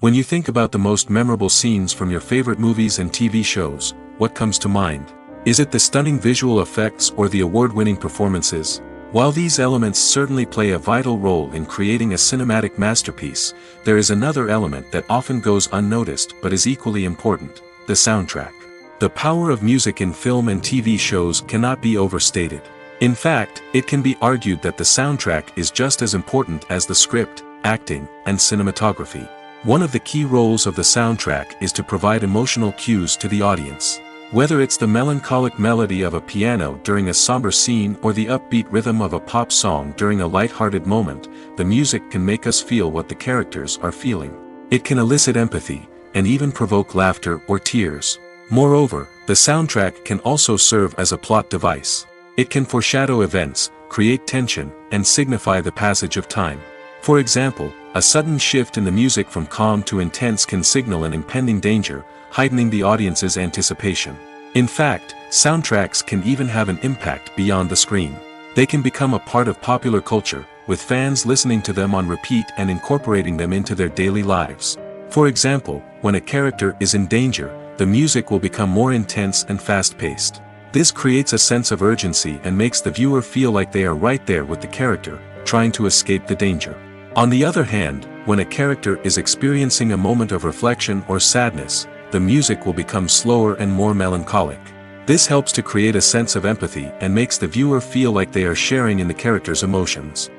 When you think about the most memorable scenes from your favorite movies and TV shows, what comes to mind? Is it the stunning visual effects or the award-winning performances? While these elements certainly play a vital role in creating a cinematic masterpiece, there is another element that often goes unnoticed but is equally important: the soundtrack. The power of music in film and TV shows cannot be overstated. In fact, it can be argued that the soundtrack is just as important as the script, acting, and cinematography. One of the key roles of the soundtrack is to provide emotional cues to the audience. Whether it's the melancholic melody of a piano during a somber scene or the upbeat rhythm of a pop song during a light-hearted moment, the music can make us feel what the characters are feeling. It can elicit empathy, and even provoke laughter or tears. Moreover, the soundtrack can also serve as a plot device. It can foreshadow events, create tension, and signify the passage of time. For example, a sudden shift in the music from calm to intense can signal an impending danger, heightening the audience's anticipation. In fact, soundtracks can even have an impact beyond the screen. They can become a part of popular culture, with fans listening to them on repeat and incorporating them into their daily lives. For example, when a character is in danger, the music will become more intense and fast-paced. This creates a sense of urgency and makes the viewer feel like they are right there with the character, trying to escape the danger. On the other hand, when a character is experiencing a moment of reflection or sadness, the music will become slower and more melancholic. This helps to create a sense of empathy and makes the viewer feel like they are sharing in the character's emotions.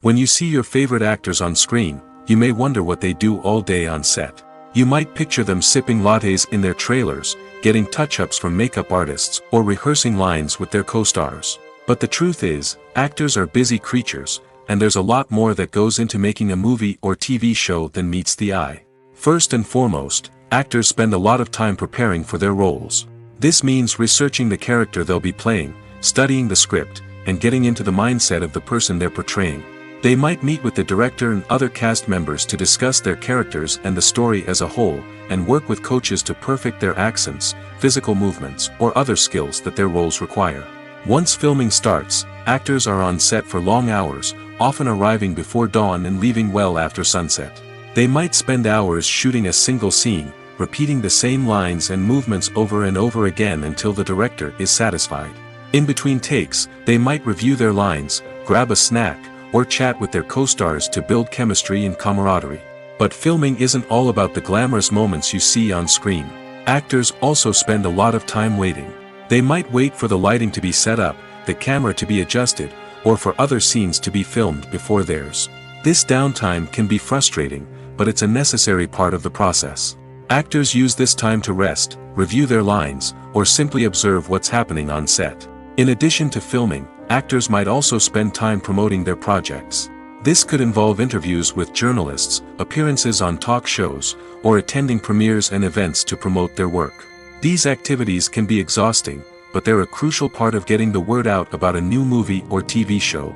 When you see your favorite actors on screen, you may wonder what they do all day on set. You might picture them sipping lattes in their trailers, getting touch-ups from makeup artists, or rehearsing lines with their co-stars. But the truth is, actors are busy creatures, and there's a lot more that goes into making a movie or TV show than meets the eye. First and foremost, actors spend a lot of time preparing for their roles. This means researching the character they'll be playing, studying the script, and getting into the mindset of the person they're portraying. They might meet with the director and other cast members to discuss their characters and the story as a whole, and work with coaches to perfect their accents, physical movements, or other skills that their roles require. Once filming starts, actors are on set for long hours, often arriving before dawn and leaving well after sunset. They might spend hours shooting a single scene, repeating the same lines and movements over and over again until the director is satisfied. In between takes, they might review their lines, grab a snack, or chat with their co-stars to build chemistry and camaraderie. But filming isn't all about the glamorous moments you see on screen. Actors also spend a lot of time waiting. They might wait for the lighting to be set up, the camera to be adjusted, or for other scenes to be filmed before theirs. This downtime can be frustrating, but it's a necessary part of the process. Actors use this time to rest, review their lines, or simply observe what's happening on set. In addition to filming, actors might also spend time promoting their projects. This could involve interviews with journalists, appearances on talk shows, or attending premieres and events to promote their work. These activities can be exhausting, but they're a crucial part of getting the word out about a new movie or TV show.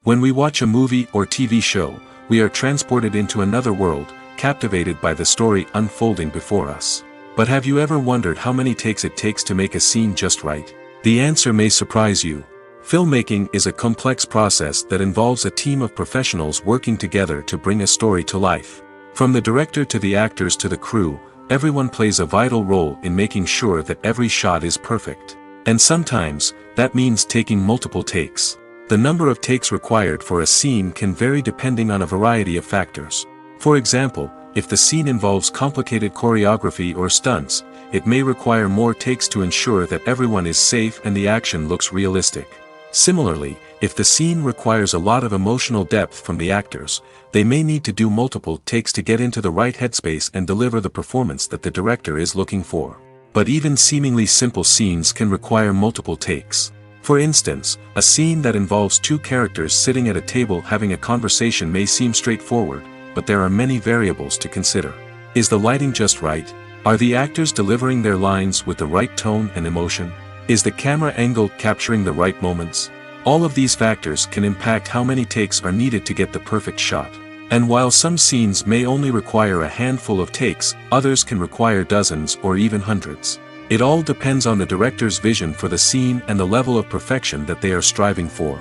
When we watch a movie or TV show, we are transported into another world, captivated by the story unfolding before us. But have you ever wondered how many takes it takes to make a scene just right? The answer may surprise you. Filmmaking is a complex process that involves a team of professionals working together to bring a story to life. From the director to the actors to the crew, everyone plays a vital role in making sure that every shot is perfect. And sometimes, that means taking multiple takes. The number of takes required for a scene can vary depending on a variety of factors. For example, if the scene involves complicated choreography or stunts, it may require more takes to ensure that everyone is safe and the action looks realistic. Similarly, if the scene requires a lot of emotional depth from the actors, they may need to do multiple takes to get into the right headspace and deliver the performance that the director is looking for. But even seemingly simple scenes can require multiple takes. For instance, a scene that involves two characters sitting at a table having a conversation may seem straightforward, but there are many variables to consider. Is the lighting just right? Are the actors delivering their lines with the right tone and emotion? Is the camera angle capturing the right moments? All of these factors can impact how many takes are needed to get the perfect shot. And while some scenes may only require a handful of takes, others can require dozens or even hundreds. It all depends on the director's vision for the scene and the level of perfection that they are striving for.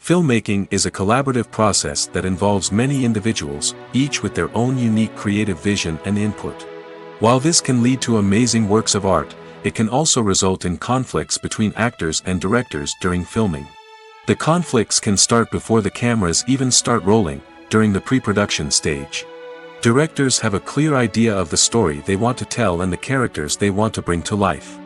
Filmmaking is a collaborative process that involves many individuals, each with their own unique creative vision and input. While this can lead to amazing works of art, it can also result in conflicts between actors and directors during filming. The conflicts can start before the cameras even start rolling, during the pre-production stage. Directors have a clear idea of the story they want to tell and the characters they want to bring to life.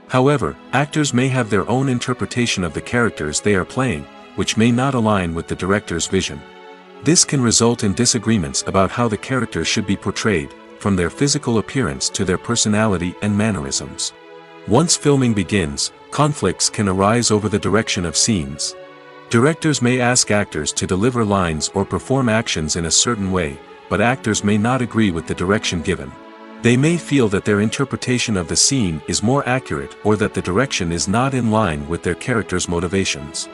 However, actors may have their own interpretation of the characters they are playing, which may not align with the director's vision. This can result in disagreements about how the characters should be portrayed, from their physical appearance to their personality and mannerisms. Once filming begins, conflicts can arise over the direction of scenes. Directors may ask actors to deliver lines or perform actions in a certain way, but actors may not agree with the direction given. They may feel that their interpretation of the scene is more accurate or that the direction is not in line with their character's motivations.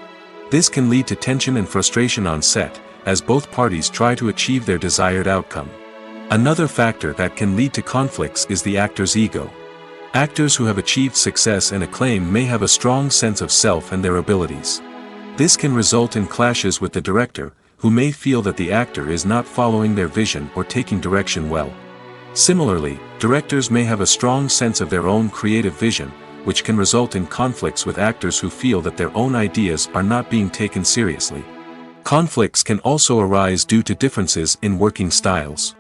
This can lead to tension and frustration on set, as both parties try to achieve their desired outcome. Another factor that can lead to conflicts is the actor's ego. Actors who have achieved success and acclaim may have a strong sense of self and their abilities. This can result in clashes with the director, who may feel that the actor is not following their vision or taking direction well. Similarly, directors may have a strong sense of their own creative vision, which can result in conflicts with actors who feel that their own ideas are not being taken seriously. Conflicts can also arise due to differences in working styles.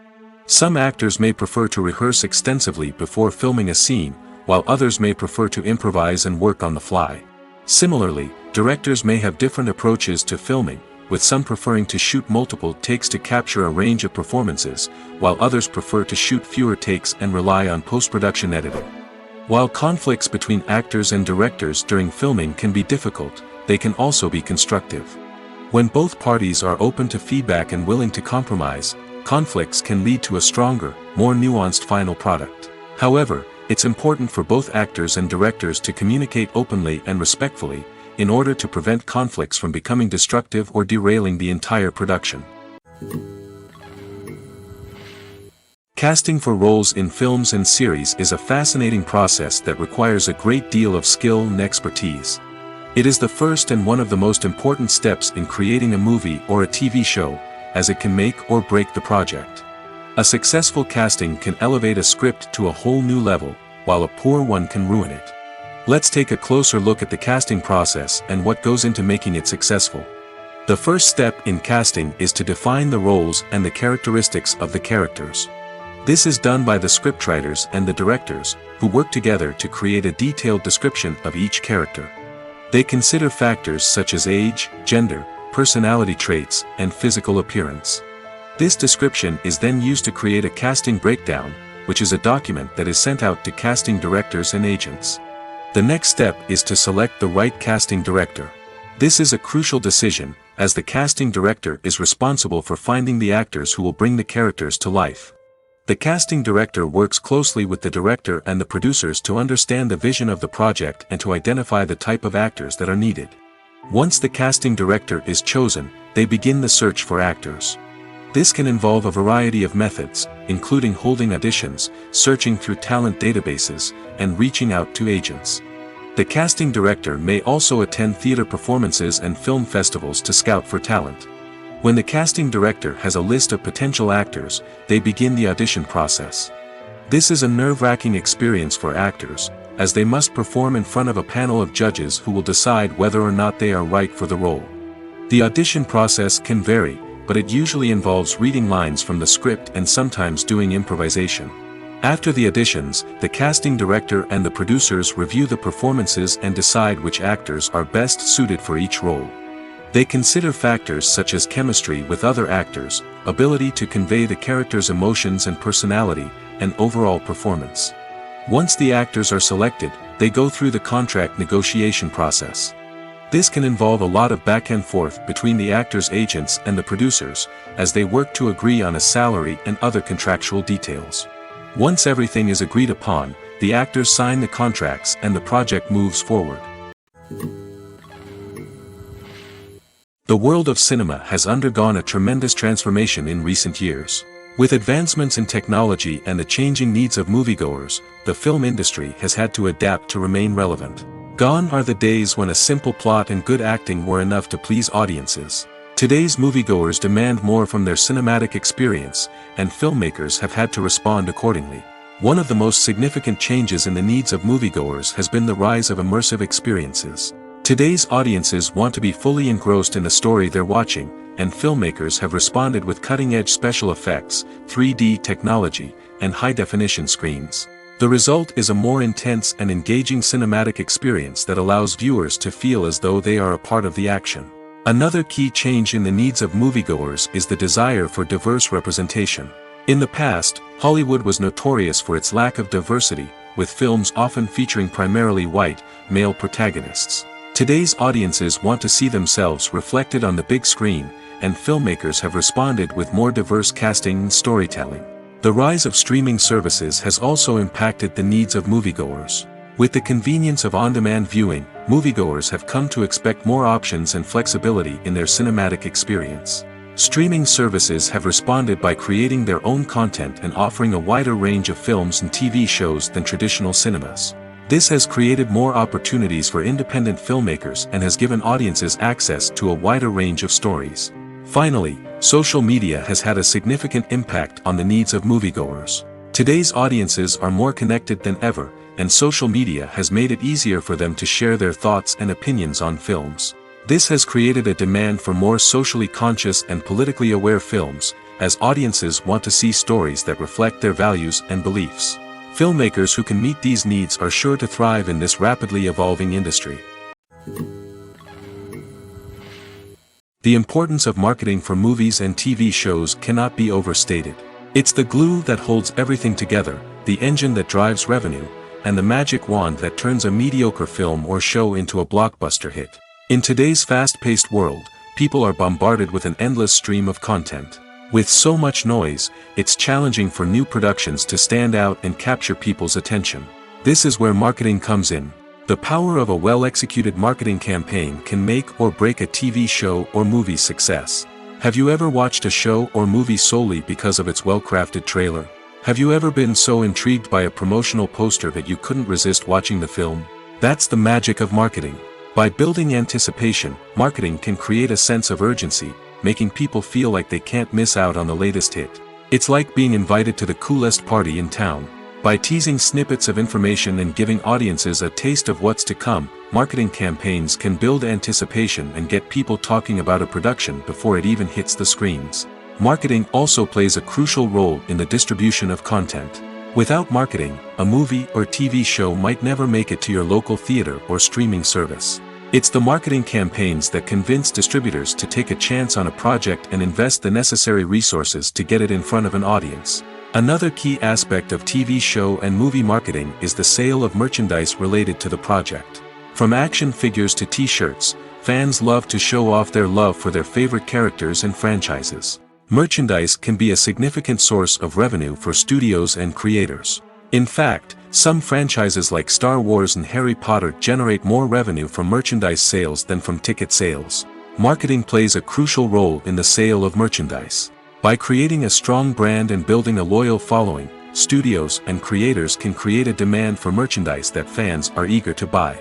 Some actors may prefer to rehearse extensively before filming a scene, while others may prefer to improvise and work on the fly. Similarly, directors may have different approaches to filming, with some preferring to shoot multiple takes to capture a range of performances, while others prefer to shoot fewer takes and rely on post-production editing. While conflicts between actors and directors during filming can be difficult, they can also be constructive. When both parties are open to feedback and willing to compromise, conflicts can lead to a stronger, more nuanced final product. However, it's important for both actors and directors to communicate openly and respectfully, in order to prevent conflicts from becoming destructive or derailing the entire production. Casting for roles in films and series is a fascinating process that requires a great deal of skill and expertise. It is the first and one of the most important steps in creating a movie or a TV show, as it can make or break the project. A successful casting can elevate a script to a whole new level, while a poor one can ruin it. Let's take a closer look at the casting process and what goes into making it successful. The first step in casting is to define the roles and the characteristics of the characters. This is done by the scriptwriters and the directors, who work together to create a detailed description of each character. They consider factors such as age, gender, personality traits, and physical appearance. This description is then used to create a casting breakdown, which is a document that is sent out to casting directors and agents. The next step is to select the right casting director. This is a crucial decision, as the casting director is responsible for finding the actors who will bring the characters to life. The casting director works closely with the director and the producers to understand the vision of the project and to identify the type of actors that are needed. Once the casting director is chosen, they begin the search for actors. This can involve a variety of methods, including holding auditions, searching through talent databases, and reaching out to agents. The casting director may also attend theater performances and film festivals to scout for talent. When the casting director has a list of potential actors, they begin the audition process. This is a nerve-wracking experience for actors, as they must perform in front of a panel of judges who will decide whether or not they are right for the role. The audition process can vary, but it usually involves reading lines from the script and sometimes doing improvisation. After the auditions, the casting director and the producers review the performances and decide which actors are best suited for each role. They consider factors such as chemistry with other actors, ability to convey the character's emotions and personality, and overall performance. Once the actors are selected, they go through the contract negotiation process. This can involve a lot of back and forth between the actors' agents and the producers, as they work to agree on a salary and other contractual details. Once everything is agreed upon, the actors sign the contracts and the project moves forward. The world of cinema has undergone a tremendous transformation in recent years. With advancements in technology and the changing needs of moviegoers, the film industry has had to adapt to remain relevant. Gone are the days when a simple plot and good acting were enough to please audiences. Today's moviegoers demand more from their cinematic experience, and filmmakers have had to respond accordingly. One of the most significant changes in the needs of moviegoers has been the rise of immersive experiences. Today's audiences want to be fully engrossed in the story they're watching, and filmmakers have responded with cutting-edge special effects, 3D technology, and high-definition screens. The result is a more intense and engaging cinematic experience that allows viewers to feel as though they are a part of the action. Another key change in the needs of moviegoers is the desire for diverse representation. In the past, Hollywood was notorious for its lack of diversity, with films often featuring primarily white, male protagonists. Today's audiences want to see themselves reflected on the big screen, and filmmakers have responded with more diverse casting and storytelling. The rise of streaming services has also impacted the needs of moviegoers. With the convenience of on-demand viewing, moviegoers have come to expect more options and flexibility in their cinematic experience. Streaming services have responded by creating their own content and offering a wider range of films and TV shows than traditional cinemas. This has created more opportunities for independent filmmakers and has given audiences access to a wider range of stories. Finally, social media has had a significant impact on the needs of moviegoers. Today's audiences are more connected than ever, and social media has made it easier for them to share their thoughts and opinions on films. This has created a demand for more socially conscious and politically aware films, as audiences want to see stories that reflect their values and beliefs. Filmmakers who can meet these needs are sure to thrive in this rapidly evolving industry. The importance of marketing for movies and TV shows cannot be overstated. It's the glue that holds everything together, the engine that drives revenue, and the magic wand that turns a mediocre film or show into a blockbuster hit. In today's fast-paced world, people are bombarded with an endless stream of content. With so much noise, it's challenging for new productions to stand out and capture people's attention. This is where marketing comes in. The power of a well-executed marketing campaign can make or break a TV show or movie's success. Have you ever watched a show or movie solely because of its well-crafted trailer? Have you ever been so intrigued by a promotional poster that you couldn't resist watching the film? That's the magic of marketing. By building anticipation, marketing can create a sense of urgency, making people feel like they can't miss out on the latest hit. It's like being invited to the coolest party in town. By teasing snippets of information and giving audiences a taste of what's to come, marketing campaigns can build anticipation and get people talking about a production before it even hits the screens. Marketing also plays a crucial role in the distribution of content. Without marketing, a movie or TV show might never make it to your local theater or streaming service. It's the marketing campaigns that convince distributors to take a chance on a project and invest the necessary resources to get it in front of an audience. Another key aspect of TV show and movie marketing is the sale of merchandise related to the project. From action figures to t-shirts, fans love to show off their love for their favorite characters and franchises. Merchandise can be a significant source of revenue for studios and creators. In fact, some franchises like Star Wars and Harry Potter generate more revenue from merchandise sales than from ticket sales. Marketing plays a crucial role in the sale of merchandise. By creating a strong brand and building a loyal following, studios and creators can create a demand for merchandise that fans are eager to buy.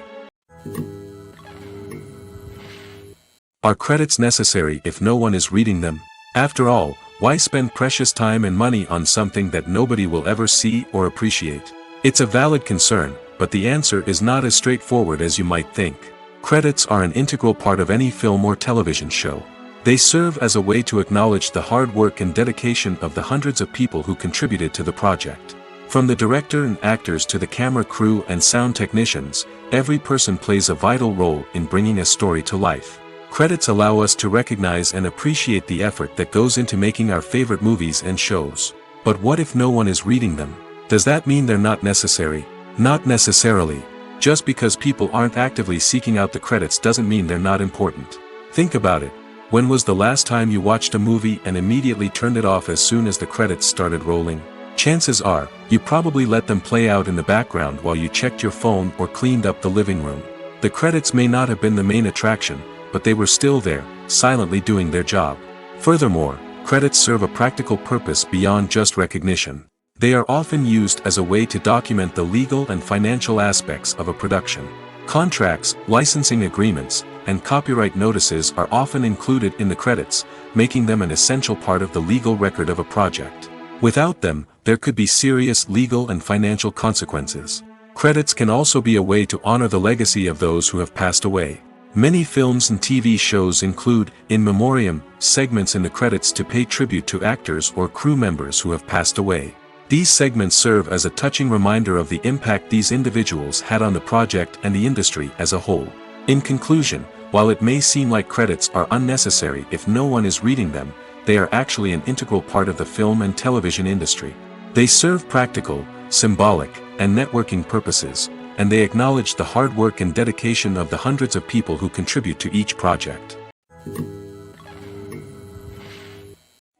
Are credits necessary if no one is reading them? After all, why spend precious time and money on something that nobody will ever see or appreciate? It's a valid concern, but the answer is not as straightforward as you might think. Credits are an integral part of any film or television show. They serve as a way to acknowledge the hard work and dedication of the hundreds of people who contributed to the project. From the director and actors to the camera crew and sound technicians, every person plays a vital role in bringing a story to life. Credits allow us to recognize and appreciate the effort that goes into making our favorite movies and shows. But what if no one is reading them? Does that mean they're not necessary? Not necessarily. Just because people aren't actively seeking out the credits doesn't mean they're not important. Think about it. When was the last time you watched a movie and immediately turned it off as soon as the credits started rolling? Chances are, you probably let them play out in the background while you checked your phone or cleaned up the living room. The credits may not have been the main attraction, but they were still there, silently doing their job. Furthermore, credits serve a practical purpose beyond just recognition. They are often used as a way to document the legal and financial aspects of a production. Contracts, licensing agreements, and copyright notices are often included in the credits, making them an essential part of the legal record of a project. Without them, there could be serious legal and financial consequences. Credits can also be a way to honor the legacy of those who have passed away. Many films and TV shows include, in memoriam, segments in the credits to pay tribute to actors or crew members who have passed away. These segments serve as a touching reminder of the impact these individuals had on the project and the industry as a whole. In conclusion, while it may seem like credits are unnecessary if no one is reading them, they are actually an integral part of the film and television industry. They serve practical, symbolic, and networking purposes, and they acknowledge the hard work and dedication of the hundreds of people who contribute to each project.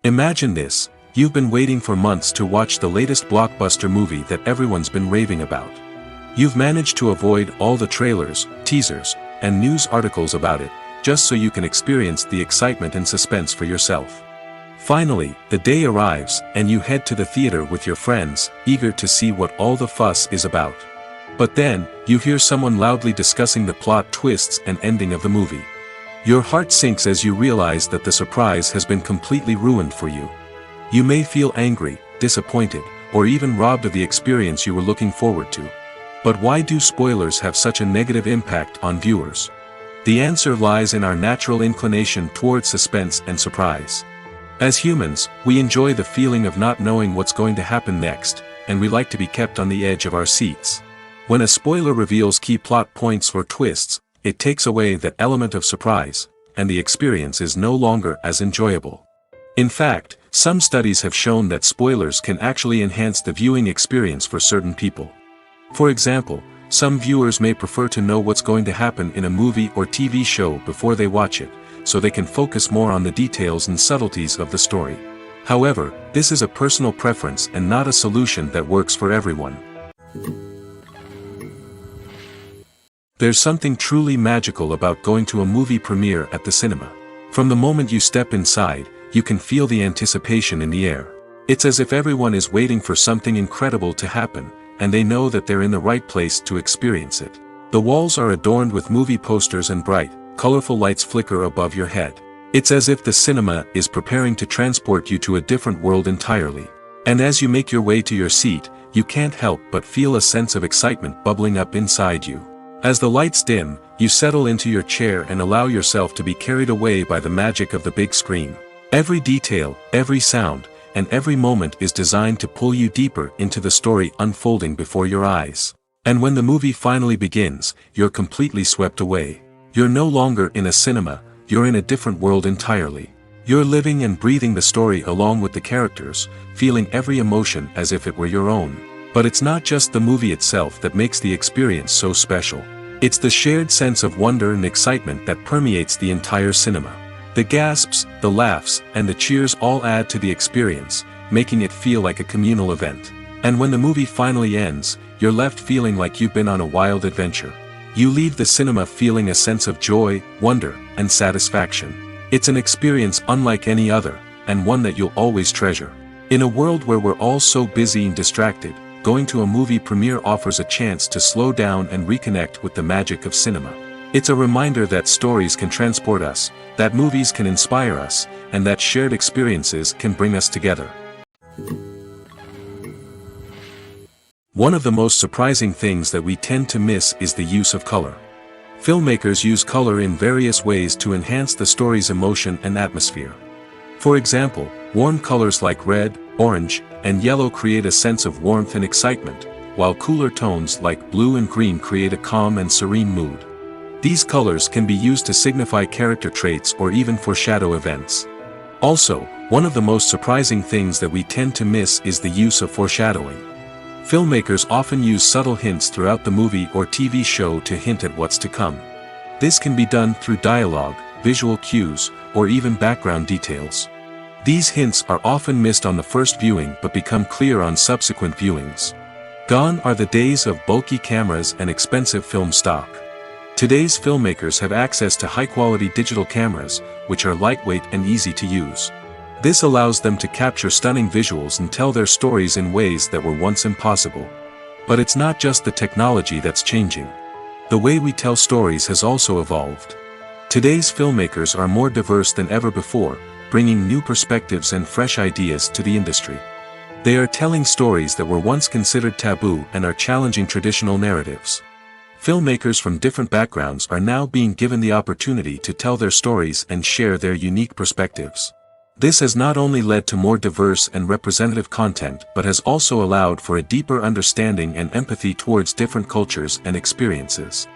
Imagine this. You've been waiting for months to watch the latest blockbuster movie that everyone's been raving about. You've managed to avoid all the trailers, teasers, and news articles about it, just so you can experience the excitement and suspense for yourself. Finally, the day arrives, and you head to the theater with your friends, eager to see what all the fuss is about. But then, you hear someone loudly discussing the plot twists and ending of the movie. Your heart sinks as you realize that the surprise has been completely ruined for you. You may feel angry, disappointed, or even robbed of the experience you were looking forward to. But why do spoilers have such a negative impact on viewers? The answer lies in our natural inclination toward suspense and surprise. As humans, we enjoy the feeling of not knowing what's going to happen next, and we like to be kept on the edge of our seats. When a spoiler reveals key plot points or twists, it takes away that element of surprise, and the experience is no longer as enjoyable. In fact, some studies have shown that spoilers can actually enhance the viewing experience for certain people. For example, some viewers may prefer to know what's going to happen in a movie or TV show before they watch it, so they can focus more on the details and subtleties of the story. However, this is a personal preference and not a solution that works for everyone. There's something truly magical about going to a movie premiere at the cinema. From the moment you step inside, you can feel the anticipation in the air. It's as if everyone is waiting for something incredible to happen, and they know that they're in the right place to experience it. The walls are adorned with movie posters and bright, colorful lights flicker above your head. It's as if the cinema is preparing to transport you to a different world entirely. And as you make your way to your seat, you can't help but feel a sense of excitement bubbling up inside you. As the lights dim, you settle into your chair and allow yourself to be carried away by the magic of the big screen. Every detail, every sound, and every moment is designed to pull you deeper into the story unfolding before your eyes. And when the movie finally begins, you're completely swept away. You're no longer in a cinema, you're in a different world entirely. You're living and breathing the story along with the characters, feeling every emotion as if it were your own. But it's not just the movie itself that makes the experience so special. It's the shared sense of wonder and excitement that permeates the entire cinema. The gasps, the laughs, and the cheers all add to the experience, making it feel like a communal event. And when the movie finally ends, you're left feeling like you've been on a wild adventure. You leave the cinema feeling a sense of joy, wonder, and satisfaction. It's an experience unlike any other, and one that you'll always treasure. In a world where we're all so busy and distracted, going to a movie premiere offers a chance to slow down and reconnect with the magic of cinema. It's a reminder that stories can transport us, that movies can inspire us, and that shared experiences can bring us together. One of the most surprising things that we tend to miss is the use of color. Filmmakers use color in various ways to enhance the story's emotion and atmosphere. For example, warm colors like red, orange, and yellow create a sense of warmth and excitement, while cooler tones like blue and green create a calm and serene mood. These colors can be used to signify character traits or even foreshadow events. Also, one of the most surprising things that we tend to miss is the use of foreshadowing. Filmmakers often use subtle hints throughout the movie or TV show to hint at what's to come. This can be done through dialogue, visual cues, or even background details. These hints are often missed on the first viewing but become clear on subsequent viewings. Gone are the days of bulky cameras and expensive film stock. Today's filmmakers have access to high-quality digital cameras, which are lightweight and easy to use. This allows them to capture stunning visuals and tell their stories in ways that were once impossible. But it's not just the technology that's changing. the way we tell stories has also evolved. Today's filmmakers are more diverse than ever before, bringing new perspectives and fresh ideas to the industry. They are telling stories that were once considered taboo and are challenging traditional narratives. Filmmakers from different backgrounds are now being given the opportunity to tell their stories and share their unique perspectives. This has not only led to more diverse and representative content but has also allowed for a deeper understanding and empathy towards different cultures and experiences.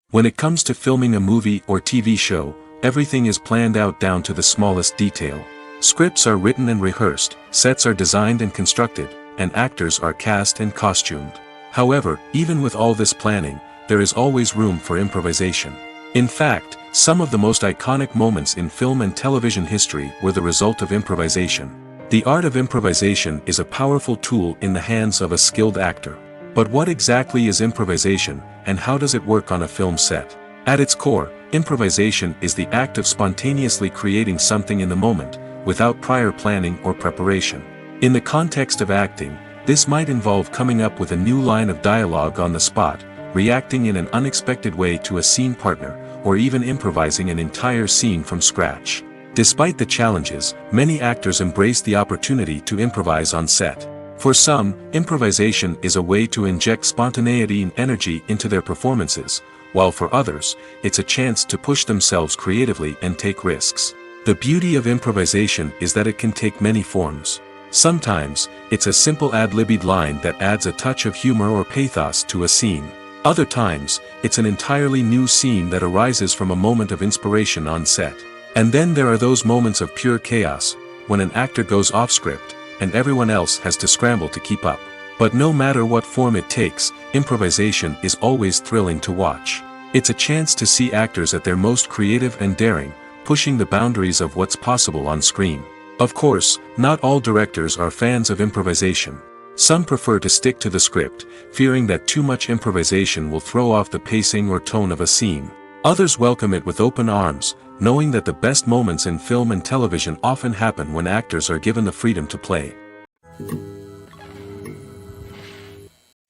When it comes to filming a movie or TV show, everything is planned out down to the smallest detail. Scripts are written and rehearsed, sets are designed and constructed, and actors are cast and costumed. However, even with all this planning, there is always room for improvisation. In fact, some of the most iconic moments in film and television history were the result of improvisation. The art of improvisation is a powerful tool in the hands of a skilled actor. But what exactly is improvisation, and how does it work on a film set? At its core, improvisation is the act of spontaneously creating something in the moment, without prior planning or preparation. In the context of acting, this might involve coming up with a new line of dialogue on the spot, reacting in an unexpected way to a scene partner, or even improvising an entire scene from scratch. Despite the challenges, many actors embrace the opportunity to improvise on set. For some, improvisation is a way to inject spontaneity and energy into their performances, while for others, it's a chance to push themselves creatively and take risks. The beauty of improvisation is that it can take many forms. Sometimes, it's a simple ad-libbed line that adds a touch of humor or pathos to a scene. Other times, it's an entirely new scene that arises from a moment of inspiration on set. And then there are those moments of pure chaos, when an actor goes off script, and everyone else has to scramble to keep up. But no matter what form it takes, improvisation is always thrilling to watch. It's a chance to see actors at their most creative and daring, pushing the boundaries of what's possible on screen. Of course, not all directors are fans of improvisation. Some prefer to stick to the script, fearing that too much improvisation will throw off the pacing or tone of a scene. Others welcome it with open arms, knowing that the best moments in film and television often happen when actors are given the freedom to play.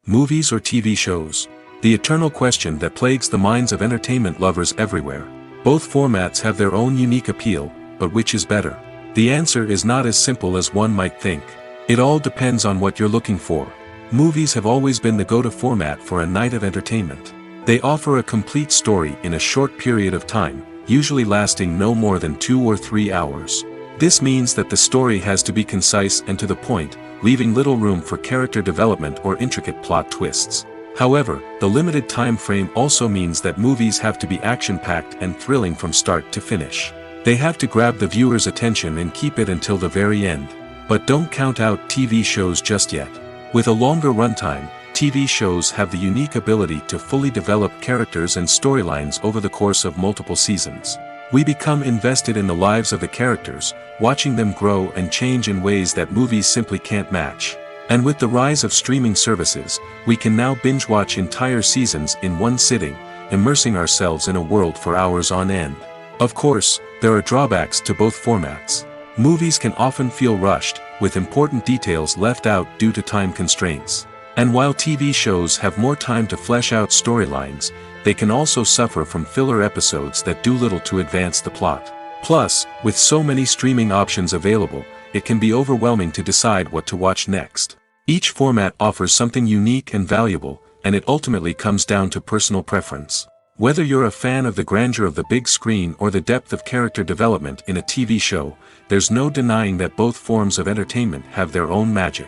Movies or TV shows? The eternal question that plagues the minds of entertainment lovers everywhere. Both formats have their own unique appeal, but which is better? The answer is not as simple as one might think. It all depends on what you're looking for. Movies have always been the go-to format for a night of entertainment. They offer a complete story in a short period of time, usually lasting no more than 2 or 3 hours. This means that the story has to be concise and to the point, leaving little room for character development or intricate plot twists. However, the limited time frame also means that movies have to be action-packed and thrilling from start to finish. They have to grab the viewer's attention and keep it until the very end. But don't count out TV shows just yet. With a longer runtime, TV shows have the unique ability to fully develop characters and storylines over the course of multiple seasons. We become invested in the lives of the characters, watching them grow and change in ways that movies simply can't match. And with the rise of streaming services, we can now binge-watch entire seasons in one sitting, immersing ourselves in a world for hours on end. Of course, there are drawbacks to both formats. Movies can often feel rushed, with important details left out due to time constraints. And while TV shows have more time to flesh out storylines, they can also suffer from filler episodes that do little to advance the plot. Plus, with so many streaming options available, it can be overwhelming to decide what to watch next. Each format offers something unique and valuable, and it ultimately comes down to personal preference. Whether you're a fan of the grandeur of the big screen or the depth of character development in a TV show, there's no denying that both forms of entertainment have their own magic.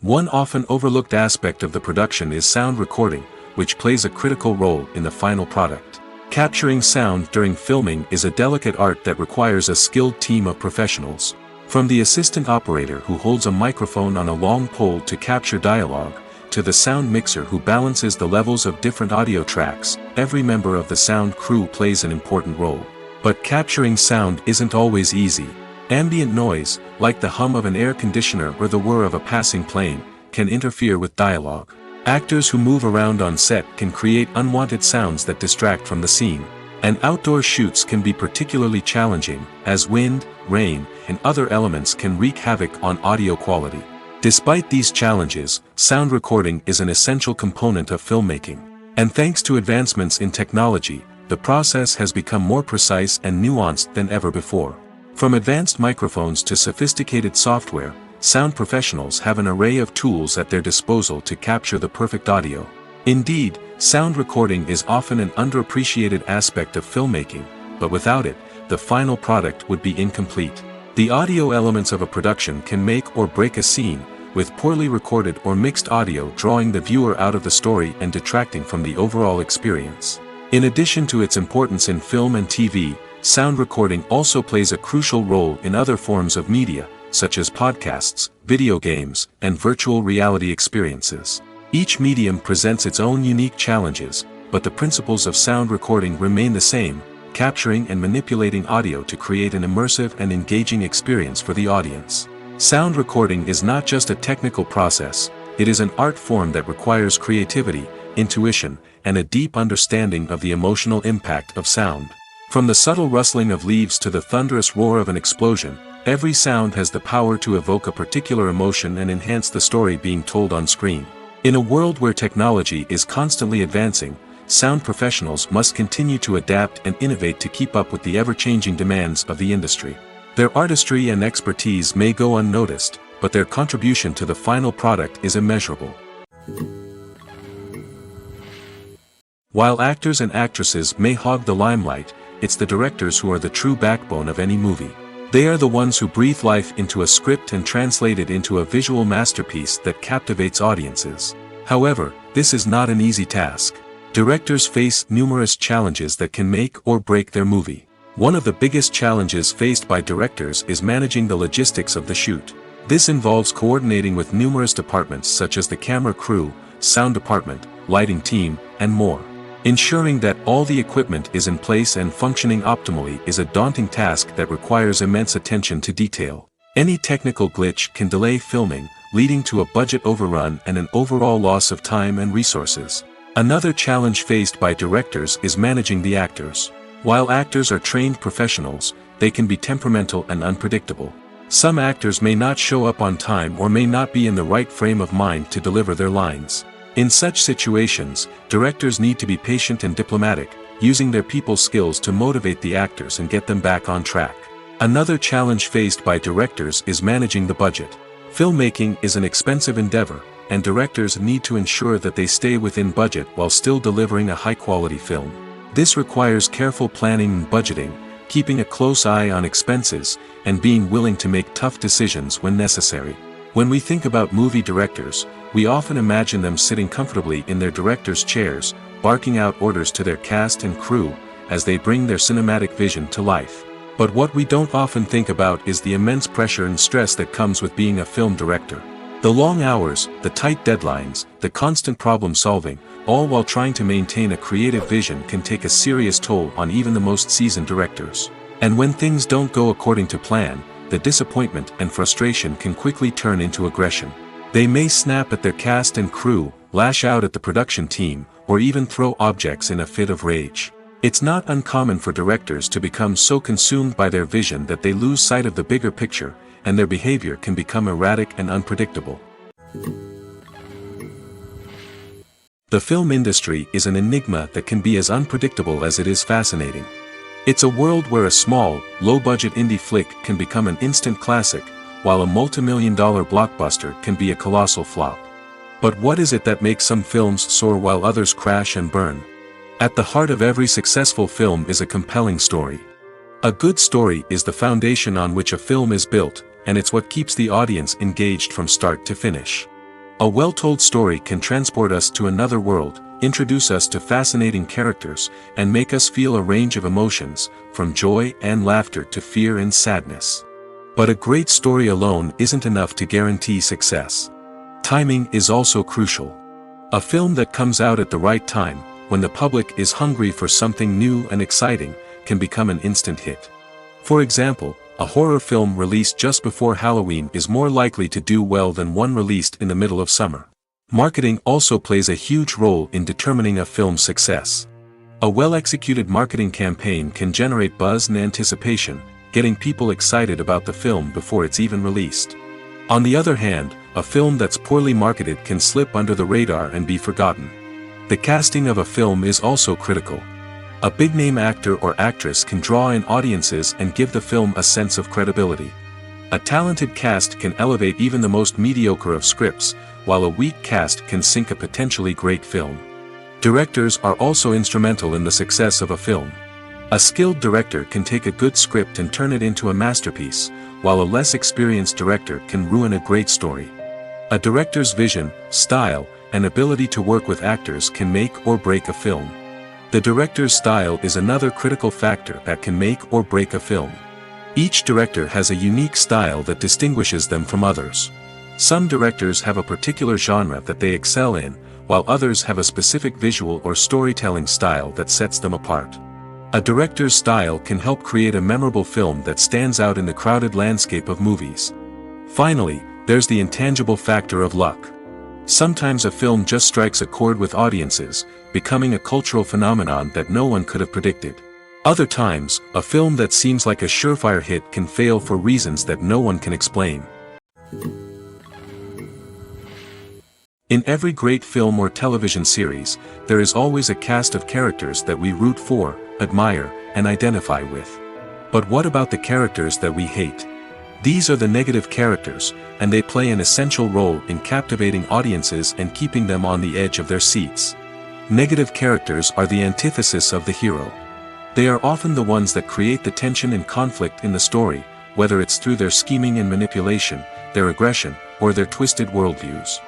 One often overlooked aspect of the production is sound recording, which plays a critical role in the final product. Capturing sound during filming is a delicate art that requires a skilled team of professionals. From the assistant operator who holds a microphone on a long pole to capture dialogue, to the sound mixer who balances the levels of different audio tracks, every member of the sound crew plays an important role. But capturing sound isn't always easy. Ambient noise, like the hum of an air conditioner or the whir of a passing plane, can interfere with dialogue. Actors who move around on set can create unwanted sounds that distract from the scene. And outdoor shoots can be particularly challenging, as wind, rain, and other elements can wreak havoc on audio quality. Despite these challenges, sound recording is an essential component of filmmaking. And thanks to advancements in technology, the process has become more precise and nuanced than ever before. From advanced microphones to sophisticated software, sound professionals have an array of tools at their disposal to capture the perfect audio. Indeed, sound recording is often an underappreciated aspect of filmmaking, but without it, the final product would be incomplete. The audio elements of a production can make or break a scene, with poorly recorded or mixed audio drawing the viewer out of the story and detracting from the overall experience. In addition to its importance in film and TV, sound recording also plays a crucial role in other forms of media, such as podcasts, video games, and virtual reality experiences. Each medium presents its own unique challenges, but the principles of sound recording remain the same, capturing and manipulating audio to create an immersive and engaging experience for the audience. Sound recording is not just a technical process, it is an art form that requires creativity, intuition, and a deep understanding of the emotional impact of sound. From the subtle rustling of leaves to the thunderous roar of an explosion, every sound has the power to evoke a particular emotion and enhance the story being told on screen. In a world where technology is constantly advancing, sound professionals must continue to adapt and innovate to keep up with the ever-changing demands of the industry. Their artistry and expertise may go unnoticed, but their contribution to the final product is immeasurable. While actors and actresses may hog the limelight, it's the directors who are the true backbone of any movie. They are the ones who breathe life into a script and translate it into a visual masterpiece that captivates audiences. However, this is not an easy task. Directors face numerous challenges that can make or break their movie. One of the biggest challenges faced by directors is managing the logistics of the shoot. This involves coordinating with numerous departments such as the camera crew, sound department, lighting team, and more. Ensuring that all the equipment is in place and functioning optimally is a daunting task that requires immense attention to detail. Any technical glitch can delay filming, leading to a budget overrun and an overall loss of time and resources. Another challenge faced by directors is managing the actors. While actors are trained professionals, they can be temperamental and unpredictable. Some actors may not show up on time or may not be in the right frame of mind to deliver their lines. In such situations, directors need to be patient and diplomatic, using their people skills to motivate the actors and get them back on track. Another challenge faced by directors is managing the budget. Filmmaking is an expensive endeavor, and directors need to ensure that they stay within budget while still delivering a high-quality film. This requires careful planning and budgeting, keeping a close eye on expenses, and being willing to make tough decisions when necessary. When we think about movie directors, we often imagine them sitting comfortably in their director's chairs, barking out orders to their cast and crew, as they bring their cinematic vision to life. But what we don't often think about is the immense pressure and stress that comes with being a film director. The long hours, the tight deadlines, the constant problem solving, all while trying to maintain a creative vision can take a serious toll on even the most seasoned directors. And when things don't go according to plan, the disappointment and frustration can quickly turn into aggression. They may snap at their cast and crew, lash out at the production team, or even throw objects in a fit of rage. It's not uncommon for directors to become so consumed by their vision that they lose sight of the bigger picture, and their behavior can become erratic and unpredictable. The film industry is an enigma that can be as unpredictable as it is fascinating. It's a world where a small, low-budget indie flick can become an instant classic, while a multi-million-dollar blockbuster can be a colossal flop. But what is it that makes some films soar while others crash and burn? At the heart of every successful film is a compelling story. A good story is the foundation on which a film is built, and it's what keeps the audience engaged from start to finish. A well-told story can transport us to another world, introduce us to fascinating characters, and make us feel a range of emotions, from joy and laughter to fear and sadness. But a great story alone isn't enough to guarantee success. Timing is also crucial. A film that comes out at the right time, when the public is hungry for something new and exciting, can become an instant hit. For example, a horror film released just before Halloween is more likely to do well than one released in the middle of summer. Marketing also plays a huge role in determining a film's success. A well-executed marketing campaign can generate buzz and anticipation, getting people excited about the film before it's even released. On the other hand, a film that's poorly marketed can slip under the radar and be forgotten. The casting of a film is also critical. A big-name actor or actress can draw in audiences and give the film a sense of credibility. A talented cast can elevate even the most mediocre of scripts, while a weak cast can sink a potentially great film. Directors are also instrumental in the success of a film. A skilled director can take a good script and turn it into a masterpiece, while a less experienced director can ruin a great story. A director's vision, style, and ability to work with actors can make or break a film. The director's style is another critical factor that can make or break a film. Each director has a unique style that distinguishes them from others. Some directors have a particular genre that they excel in, while others have a specific visual or storytelling style that sets them apart. A director's style can help create a memorable film that stands out in the crowded landscape of movies. Finally, there's the intangible factor of luck. Sometimes a film just strikes a chord with audiences, becoming a cultural phenomenon that no one could have predicted. Other times, a film that seems like a surefire hit can fail for reasons that no one can explain. In every great film or television series, there is always a cast of characters that we root for, admire, and identify with. But what about the characters that we hate? These are the negative characters, and they play an essential role in captivating audiences and keeping them on the edge of their seats. Negative characters are the antithesis of the hero. They are often the ones that create the tension and conflict in the story, whether it's through their scheming and manipulation, their aggression, or their twisted worldviews.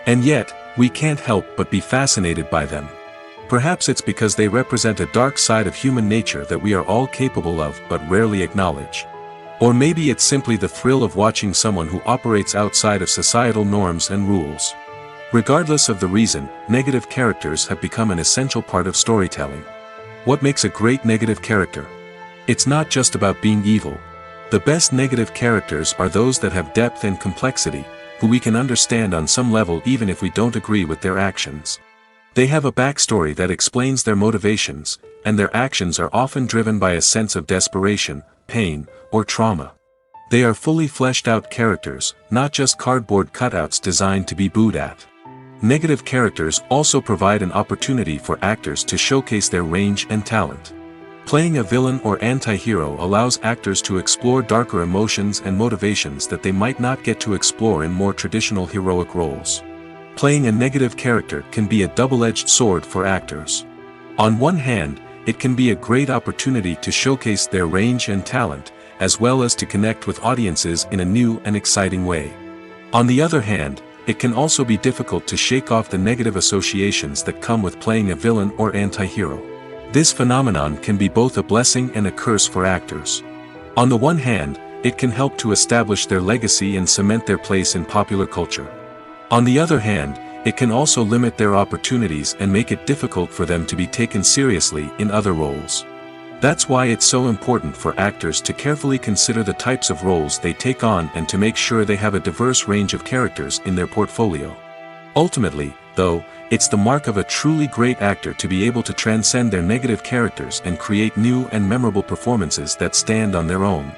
And yet, we can't help but be fascinated by them. Perhaps it's because they represent a dark side of human nature that we are all capable of but rarely acknowledge. Or maybe it's simply the thrill of watching someone who operates outside of societal norms and rules. Regardless of the reason, negative characters have become an essential part of storytelling. What makes a great negative character? It's not just about being evil. The best negative characters are those that have depth and complexity, who we can understand on some level even if we don't agree with their actions. They have a backstory that explains their motivations, and their actions are often driven by a sense of desperation, pain, or trauma. They are fully fleshed out characters, not just cardboard cutouts designed to be booed at. Negative characters also provide an opportunity for actors to showcase their range and talent. Playing a villain or anti-hero allows actors to explore darker emotions and motivations that they might not get to explore in more traditional heroic roles. Playing a negative character can be a double-edged sword for actors. On one hand, it can be a great opportunity to showcase their range and talent, as well as to connect with audiences in a new and exciting way. On the other hand, it can also be difficult to shake off the negative associations that come with playing a villain or anti-hero. This phenomenon can be both a blessing and a curse for actors. On the one hand, it can help to establish their legacy and cement their place in popular culture. On the other hand, it can also limit their opportunities and make it difficult for them to be taken seriously in other roles. That's why it's so important for actors to carefully consider the types of roles they take on and to make sure they have a diverse range of characters in their portfolio. Ultimately, though, it's the mark of a truly great actor to be able to transcend their negative characters and create new and memorable performances that stand on their own.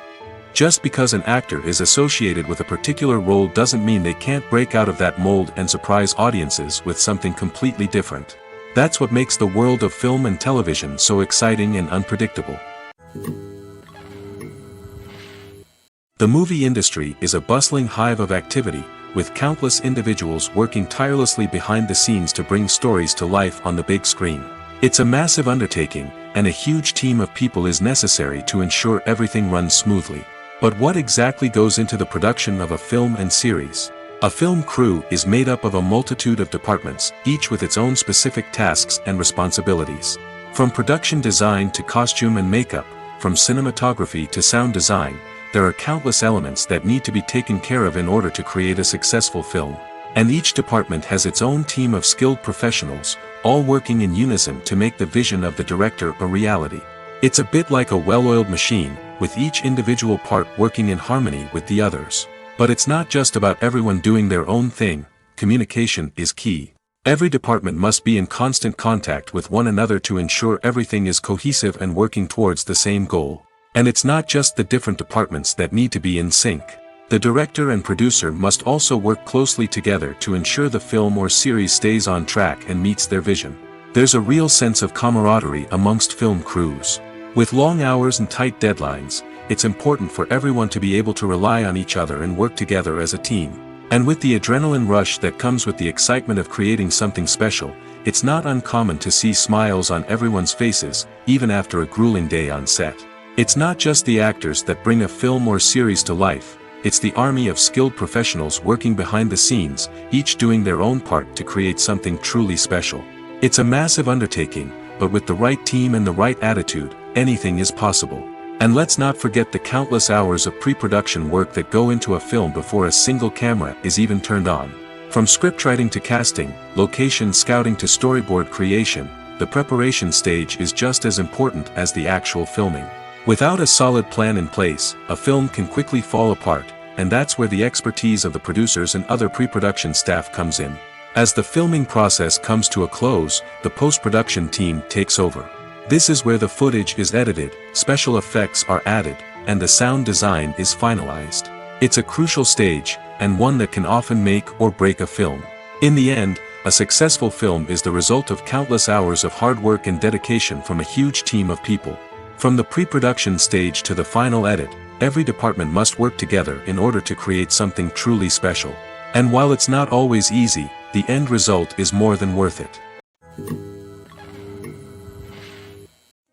Just because an actor is associated with a particular role doesn't mean they can't break out of that mold and surprise audiences with something completely different. That's what makes the world of film and television so exciting and unpredictable. The movie industry is a bustling hive of activity, with countless individuals working tirelessly behind the scenes to bring stories to life on the big screen. It's a massive undertaking, and a huge team of people is necessary to ensure everything runs smoothly. But what exactly goes into the production of a film and series? A film crew is made up of a multitude of departments, each with its own specific tasks and responsibilities. From production design to costume and makeup, from cinematography to sound design, there are countless elements that need to be taken care of in order to create a successful film. And each department has its own team of skilled professionals, all working in unison to make the vision of the director a reality. It's a bit like a well-oiled machine, with each individual part working in harmony with the others. But it's not just about everyone doing their own thing. Communication is key. Every department must be in constant contact with one another to ensure everything is cohesive and working towards the same goal. And it's not just the different departments that need to be in sync. The director and producer must also work closely together to ensure the film or series stays on track and meets their vision. There's a real sense of camaraderie amongst film crews. With long hours and tight deadlines, it's important for everyone to be able to rely on each other and work together as a team. And with the adrenaline rush that comes with the excitement of creating something special, it's not uncommon to see smiles on everyone's faces, even after a grueling day on set. It's not just the actors that bring a film or series to life, it's the army of skilled professionals working behind the scenes, each doing their own part to create something truly special. It's a massive undertaking, but with the right team and the right attitude, anything is possible. And let's not forget the countless hours of pre-production work that go into a film before a single camera is even turned on. From scriptwriting to casting, location scouting to storyboard creation, the preparation stage is just as important as the actual filming. Without a solid plan in place, a film can quickly fall apart, and that's where the expertise of the producers and other pre-production staff comes in. As the filming process comes to a close, the post-production team takes over. This is where the footage is edited, special effects are added, and the sound design is finalized. It's a crucial stage, and one that can often make or break a film. In the end, a successful film is the result of countless hours of hard work and dedication from a huge team of people. From the pre-production stage to the final edit, every department must work together in order to create something truly special. And while it's not always easy, the end result is more than worth it.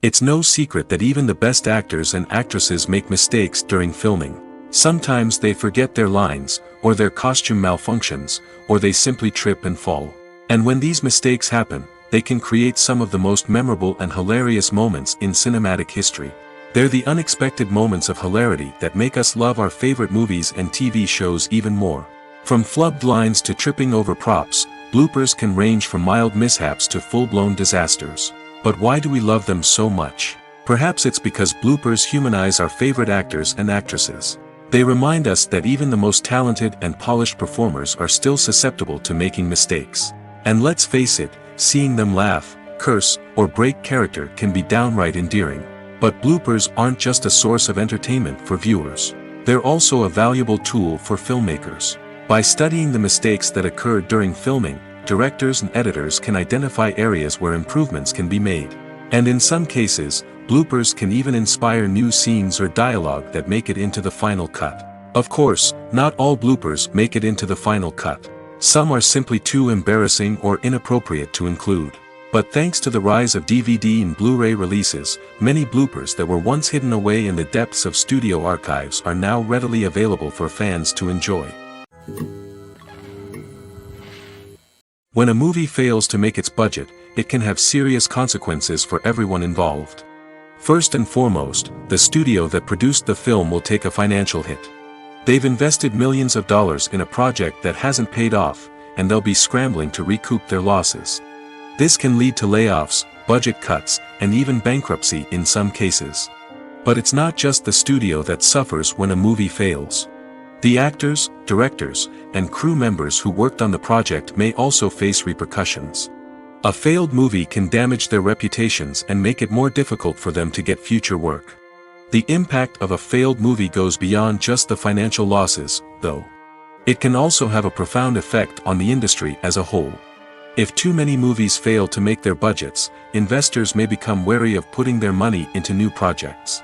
It's no secret that even the best actors and actresses make mistakes during filming. Sometimes they forget their lines, or their costume malfunctions, or they simply trip and fall. And when these mistakes happen, they can create some of the most memorable and hilarious moments in cinematic history. They're the unexpected moments of hilarity that make us love our favorite movies and TV shows even more. From flubbed lines to tripping over props, bloopers can range from mild mishaps to full-blown disasters. But why do we love them so much? Perhaps it's because bloopers humanize our favorite actors and actresses. They remind us that even the most talented and polished performers are still susceptible to making mistakes. And let's face it, seeing them laugh, curse, or break character can be downright endearing. But bloopers aren't just a source of entertainment for viewers. They're also a valuable tool for filmmakers. By studying the mistakes that occurred during filming, directors and editors can identify areas where improvements can be made. And in some cases, bloopers can even inspire new scenes or dialogue that make it into the final cut. Of course, not all bloopers make it into the final cut. Some are simply too embarrassing or inappropriate to include. But thanks to the rise of DVD and Blu-ray releases, many bloopers that were once hidden away in the depths of studio archives are now readily available for fans to enjoy. When a movie fails to make its budget, it can have serious consequences for everyone involved. First and foremost, the studio that produced the film will take a financial hit. They've invested millions of dollars in a project that hasn't paid off, and they'll be scrambling to recoup their losses. This can lead to layoffs, budget cuts, and even bankruptcy in some cases. But it's not just the studio that suffers when a movie fails. The actors, directors, and crew members who worked on the project may also face repercussions. A failed movie can damage their reputations and make it more difficult for them to get future work. The impact of a failed movie goes beyond just the financial losses, though. It can also have a profound effect on the industry as a whole. If too many movies fail to make their budgets, investors may become wary of putting their money into new projects.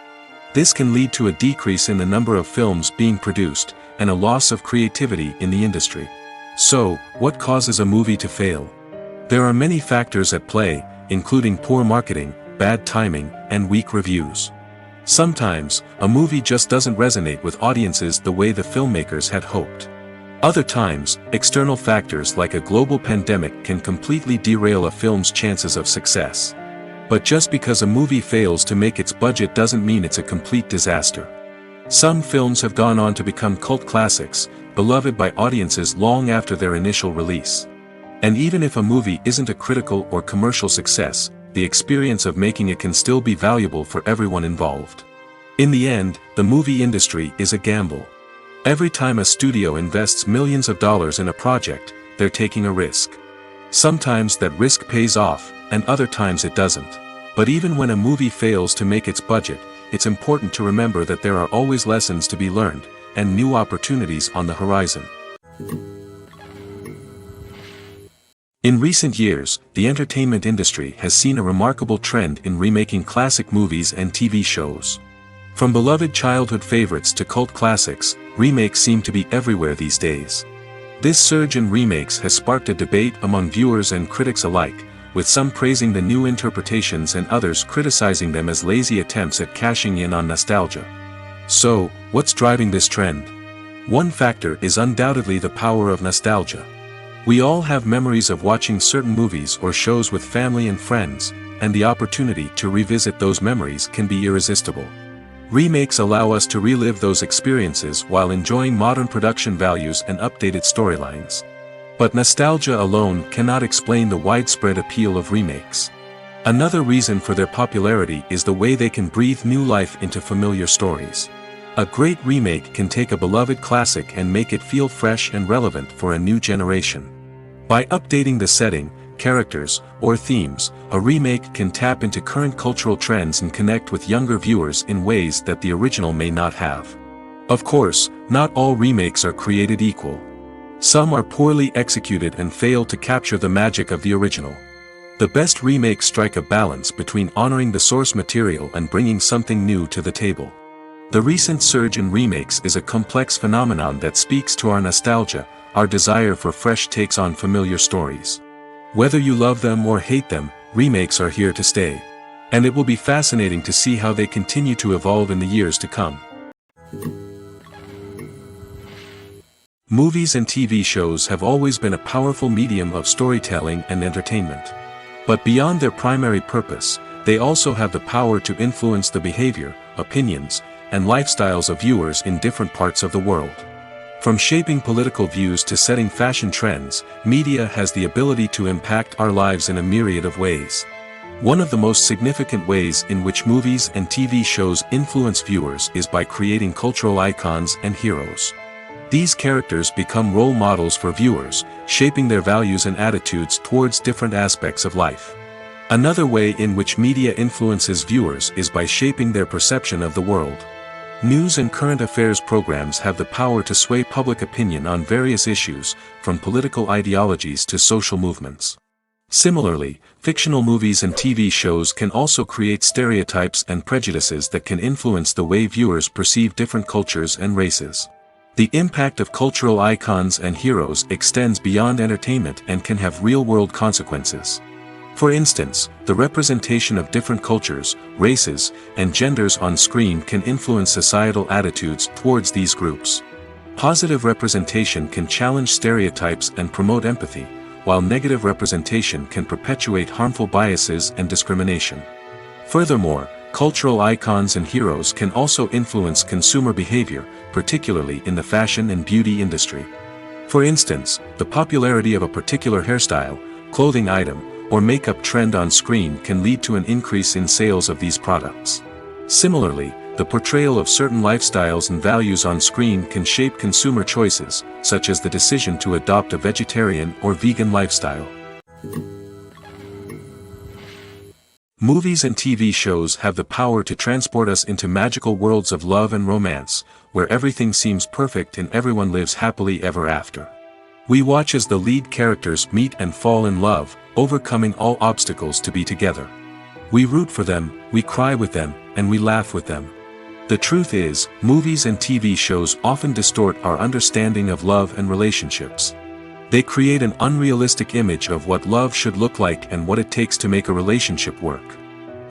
This can lead to a decrease in the number of films being produced, and a loss of creativity in the industry. So, what causes a movie to fail? There are many factors at play, including poor marketing, bad timing, and weak reviews. Sometimes, a movie just doesn't resonate with audiences the way the filmmakers had hoped. Other times, external factors like a global pandemic can completely derail a film's chances of success. But just because a movie fails to make its budget doesn't mean it's a complete disaster. Some films have gone on to become cult classics, beloved by audiences long after their initial release. And even if a movie isn't a critical or commercial success, the experience of making it can still be valuable for everyone involved. In the end, the movie industry is a gamble. Every time a studio invests millions of dollars in a project, they're taking a risk. Sometimes that risk pays off, and other times it doesn't. But even when a movie fails to make its budget, it's important to remember that there are always lessons to be learned, and new opportunities on the horizon. In recent years, the entertainment industry has seen a remarkable trend in remaking classic movies and TV shows. From beloved childhood favorites to cult classics, remakes seem to be everywhere these days. This surge in remakes has sparked a debate among viewers and critics alike, with some praising the new interpretations and others criticizing them as lazy attempts at cashing in on nostalgia. So, what's driving this trend? One factor is undoubtedly the power of nostalgia. We all have memories of watching certain movies or shows with family and friends, and the opportunity to revisit those memories can be irresistible. Remakes allow us to relive those experiences while enjoying modern production values and updated storylines. But nostalgia alone cannot explain the widespread appeal of remakes. Another reason for their popularity is the way they can breathe new life into familiar stories. A great remake can take a beloved classic and make it feel fresh and relevant for a new generation. By updating the setting, characters, or themes, a remake can tap into current cultural trends and connect with younger viewers in ways that the original may not have. Of course, not all remakes are created equal. Some are poorly executed and fail to capture the magic of the original. The best remakes strike a balance between honoring the source material and bringing something new to the table. The recent surge in remakes is a complex phenomenon that speaks to our nostalgia, our desire for fresh takes on familiar stories. Whether you love them or hate them, remakes are here to stay. And it will be fascinating to see how they continue to evolve in the years to come. Movies and TV shows have always been a powerful medium of storytelling and entertainment. But beyond their primary purpose, they also have the power to influence the behavior, opinions, and lifestyles of viewers in different parts of the world. From shaping political views to setting fashion trends, media has the ability to impact our lives in a myriad of ways. One of the most significant ways in which movies and TV shows influence viewers is by creating cultural icons and heroes. These characters become role models for viewers, shaping their values and attitudes towards different aspects of life. Another way in which media influences viewers is by shaping their perception of the world. News and current affairs programs have the power to sway public opinion on various issues, from political ideologies to social movements. Similarly, fictional movies and TV shows can also create stereotypes and prejudices that can influence the way viewers perceive different cultures and races. The impact of cultural icons and heroes extends beyond entertainment and can have real-world consequences. For instance, the representation of different cultures, races, and genders on screen can influence societal attitudes towards these groups. Positive representation can challenge stereotypes and promote empathy, while negative representation can perpetuate harmful biases and discrimination. Furthermore, cultural icons and heroes can also influence consumer behavior, particularly in the fashion and beauty industry. For instance, the popularity of a particular hairstyle, clothing item, or makeup trend on screen can lead to an increase in sales of these products. Similarly, the portrayal of certain lifestyles and values on screen can shape consumer choices, such as the decision to adopt a vegetarian or vegan lifestyle. Movies and TV shows have the power to transport us into magical worlds of love and romance, where everything seems perfect and everyone lives happily ever after. We watch as the lead characters meet and fall in love, overcoming all obstacles to be together. We root for them, we cry with them, and we laugh with them. The truth is, movies and TV shows often distort our understanding of love and relationships. They create an unrealistic image of what love should look like and what it takes to make a relationship work.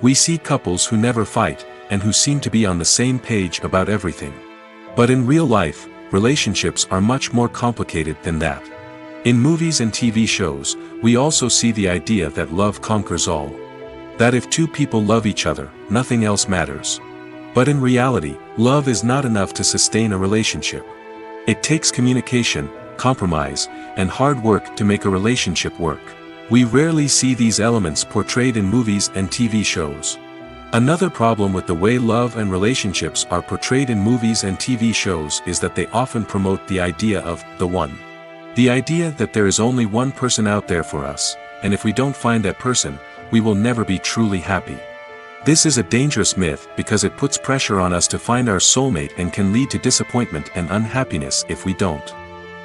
We see couples who never fight, and who seem to be on the same page about everything. But in real life, relationships are much more complicated than that. In movies and TV shows, we also see the idea that love conquers all. That if two people love each other, nothing else matters. But in reality, love is not enough to sustain a relationship. It takes communication, compromise, and hard work to make a relationship work. We rarely see these elements portrayed in movies and TV shows. Another problem with the way love and relationships are portrayed in movies and TV shows is that they often promote the idea of the one. The idea that there is only one person out there for us, and if we don't find that person, we will never be truly happy. This is a dangerous myth because it puts pressure on us to find our soulmate and can lead to disappointment and unhappiness if we don't.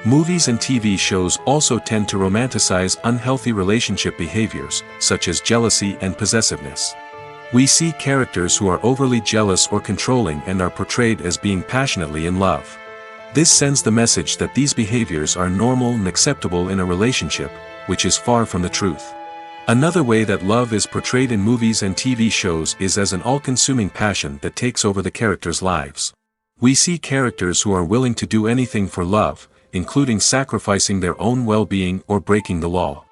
Movies and TV shows also tend to romanticize unhealthy relationship behaviors, such as jealousy and possessiveness. We see characters who are overly jealous or controlling and are portrayed as being passionately in love. This sends the message that these behaviors are normal and acceptable in a relationship, which is far from the truth. Another way that love is portrayed in movies and TV shows is as an all-consuming passion that takes over the characters' lives. We see characters who are willing to do anything for love, including sacrificing their own well-being or breaking the law.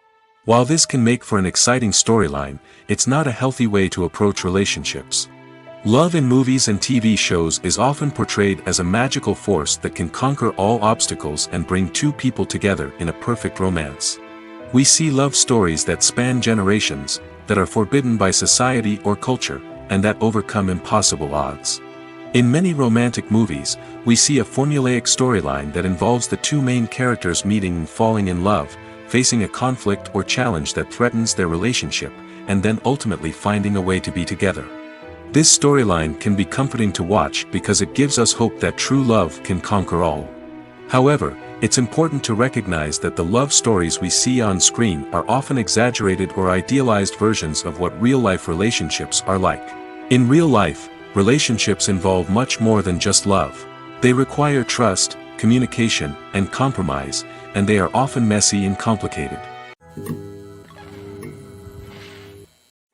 While this can make for an exciting storyline, it's not a healthy way to approach relationships. Love in movies and TV shows is often portrayed as a magical force that can conquer all obstacles and bring two people together in a perfect romance. We see love stories that span generations, that are forbidden by society or culture, and that overcome impossible odds. In many romantic movies, we see a formulaic storyline that involves the two main characters meeting and falling in love, facing a conflict or challenge that threatens their relationship, and then ultimately finding a way to be together. This storyline can be comforting to watch because it gives us hope that true love can conquer all. However, it's important to recognize that the love stories we see on screen are often exaggerated or idealized versions of what real-life relationships are like. In real life, relationships involve much more than just love. They require trust, communication, and compromise, and they are often messy and complicated.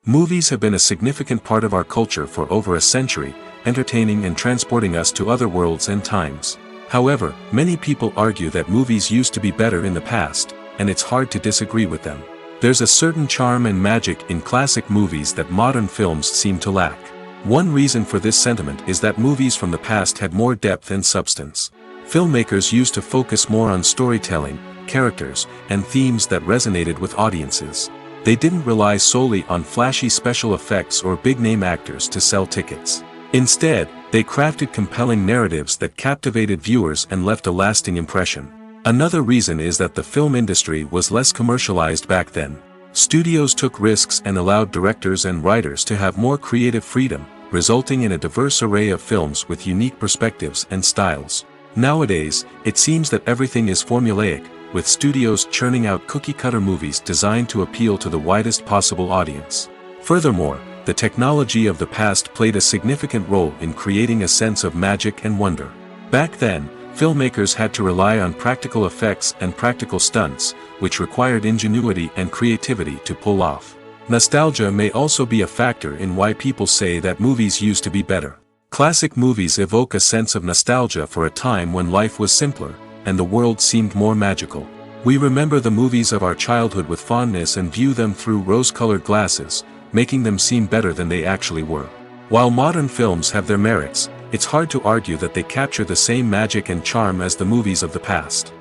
Movies have been a significant part of our culture for over a century, entertaining and transporting us to other worlds and times. However, many people argue that movies used to be better in the past, and it's hard to disagree with them. There's a certain charm and magic in classic movies that modern films seem to lack. One reason for this sentiment is that movies from the past had more depth and substance. Filmmakers used to focus more on storytelling, characters, and themes that resonated with audiences. They didn't rely solely on flashy special effects or big-name actors to sell tickets. Instead, they crafted compelling narratives that captivated viewers and left a lasting impression. Another reason is that the film industry was less commercialized back then. Studios took risks and allowed directors and writers to have more creative freedom, resulting in a diverse array of films with unique perspectives and styles. Nowadays, it seems that everything is formulaic, with studios churning out cookie-cutter movies designed to appeal to the widest possible audience. Furthermore, the technology of the past played a significant role in creating a sense of magic and wonder. Back then, filmmakers had to rely on practical effects and practical stunts, which required ingenuity and creativity to pull off. Nostalgia may also be a factor in why people say that movies used to be better. Classic movies evoke a sense of nostalgia for a time when life was simpler, and the world seemed more magical. We remember the movies of our childhood with fondness and view them through rose-colored glasses, making them seem better than they actually were. While modern films have their merits, it's hard to argue that they capture the same magic and charm as the movies of the past.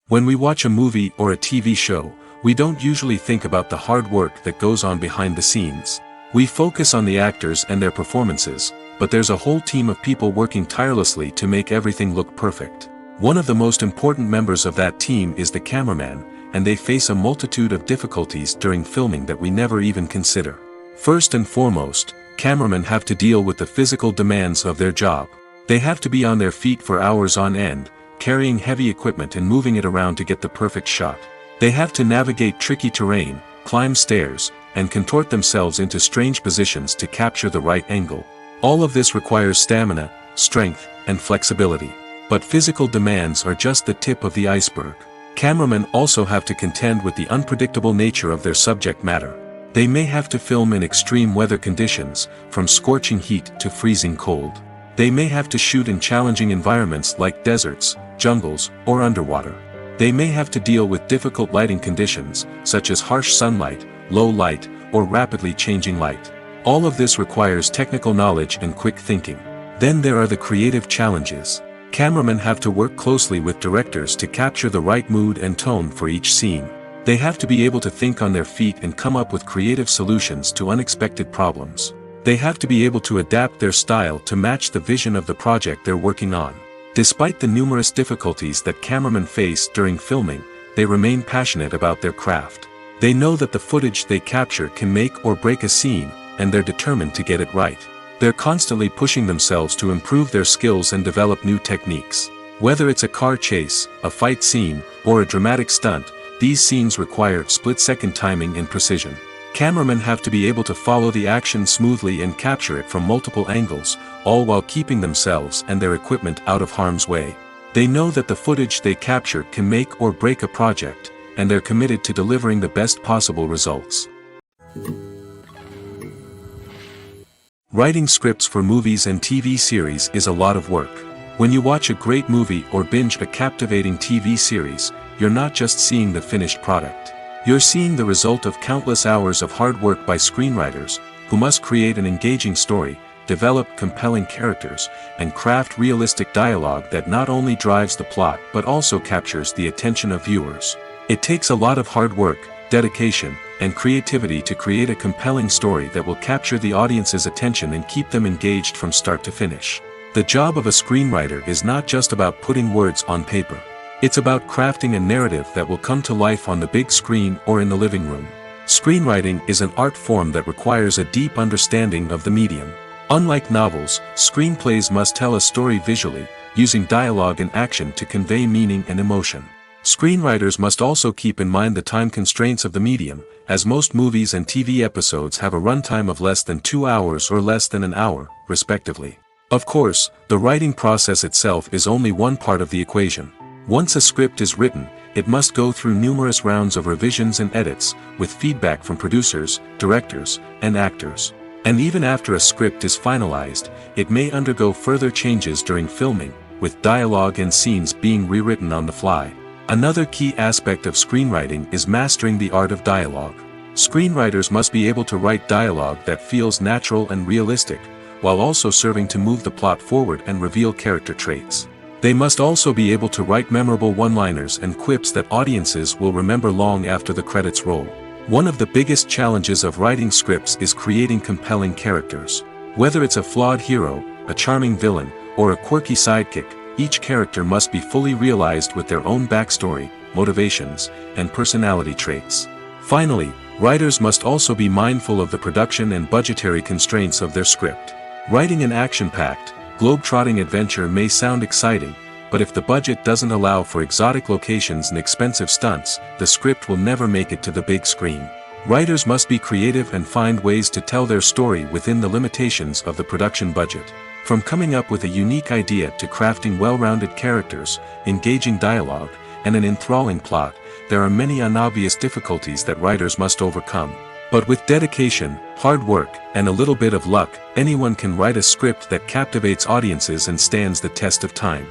When we watch a movie or a TV show, we don't usually think about the hard work that goes on behind the scenes. We focus on the actors and their performances, but there's a whole team of people working tirelessly to make everything look perfect. One of the most important members of that team is the cameraman, and they face a multitude of difficulties during filming that we never even consider. First and foremost, cameramen have to deal with the physical demands of their job. They have to be on their feet for hours on end, carrying heavy equipment and moving it around to get the perfect shot. They have to navigate tricky terrain, climb stairs, and contort themselves into strange positions to capture the right angle. All of this requires stamina, strength, and flexibility. But physical demands are just the tip of the iceberg. Cameramen also have to contend with the unpredictable nature of their subject matter. They may have to film in extreme weather conditions, from scorching heat to freezing cold. They may have to shoot in challenging environments like deserts, jungles, or underwater. They may have to deal with difficult lighting conditions, such as harsh sunlight, low light, or rapidly changing light. All of this requires technical knowledge and quick thinking. Then there are the creative challenges. Cameramen have to work closely with directors to capture the right mood and tone for each scene. They have to be able to think on their feet and come up with creative solutions to unexpected problems. They have to be able to adapt their style to match the vision of the project they're working on. Despite the numerous difficulties that cameramen face during filming, they remain passionate about their craft. They know that the footage they capture can make or break a scene, and they're determined to get it right. They're constantly pushing themselves to improve their skills and develop new techniques. Whether it's a car chase, a fight scene, or a dramatic stunt, these scenes require split-second timing and precision. Cameramen have to be able to follow the action smoothly and capture it from multiple angles, all while keeping themselves and their equipment out of harm's way. They know that the footage they capture can make or break a project, and they're committed to delivering the best possible results. Writing scripts for movies and TV series is a lot of work. When you watch a great movie or binge a captivating TV series, you're not just seeing the finished product. You're seeing the result of countless hours of hard work by screenwriters, who must create an engaging story, develop compelling characters, and craft realistic dialogue that not only drives the plot but also captures the attention of viewers. It takes a lot of hard work, dedication, and creativity to create a compelling story that will capture the audience's attention and keep them engaged from start to finish. The job of a screenwriter is not just about putting words on paper. It's about crafting a narrative that will come to life on the big screen or in the living room. Screenwriting is an art form that requires a deep understanding of the medium. Unlike novels, screenplays must tell a story visually, using dialogue and action to convey meaning and emotion. Screenwriters must also keep in mind the time constraints of the medium, as most movies and TV episodes have a runtime of less than 2 hours or less than an hour, respectively. Of course, the writing process itself is only one part of the equation. Once a script is written, it must go through numerous rounds of revisions and edits, with feedback from producers, directors, and actors. And even after a script is finalized, it may undergo further changes during filming, with dialogue and scenes being rewritten on the fly. Another key aspect of screenwriting is mastering the art of dialogue. Screenwriters must be able to write dialogue that feels natural and realistic, while also serving to move the plot forward and reveal character traits. They must also be able to write memorable one-liners and quips that audiences will remember long after the credits roll. One of the biggest challenges of writing scripts is creating compelling characters. Whether it's a flawed hero, a charming villain, or a quirky sidekick, each character must be fully realized with their own backstory, motivations, and personality traits. Finally, writers must also be mindful of the production and budgetary constraints of their script. Writing an action-packed, globe-trotting adventure may sound exciting, but if the budget doesn't allow for exotic locations and expensive stunts, the script will never make it to the big screen. Writers must be creative and find ways to tell their story within the limitations of the production budget. From coming up with a unique idea to crafting well-rounded characters, engaging dialogue, and an enthralling plot, there are many unobvious difficulties that writers must overcome. But with dedication, hard work, and a little bit of luck, anyone can write a script that captivates audiences and stands the test of time.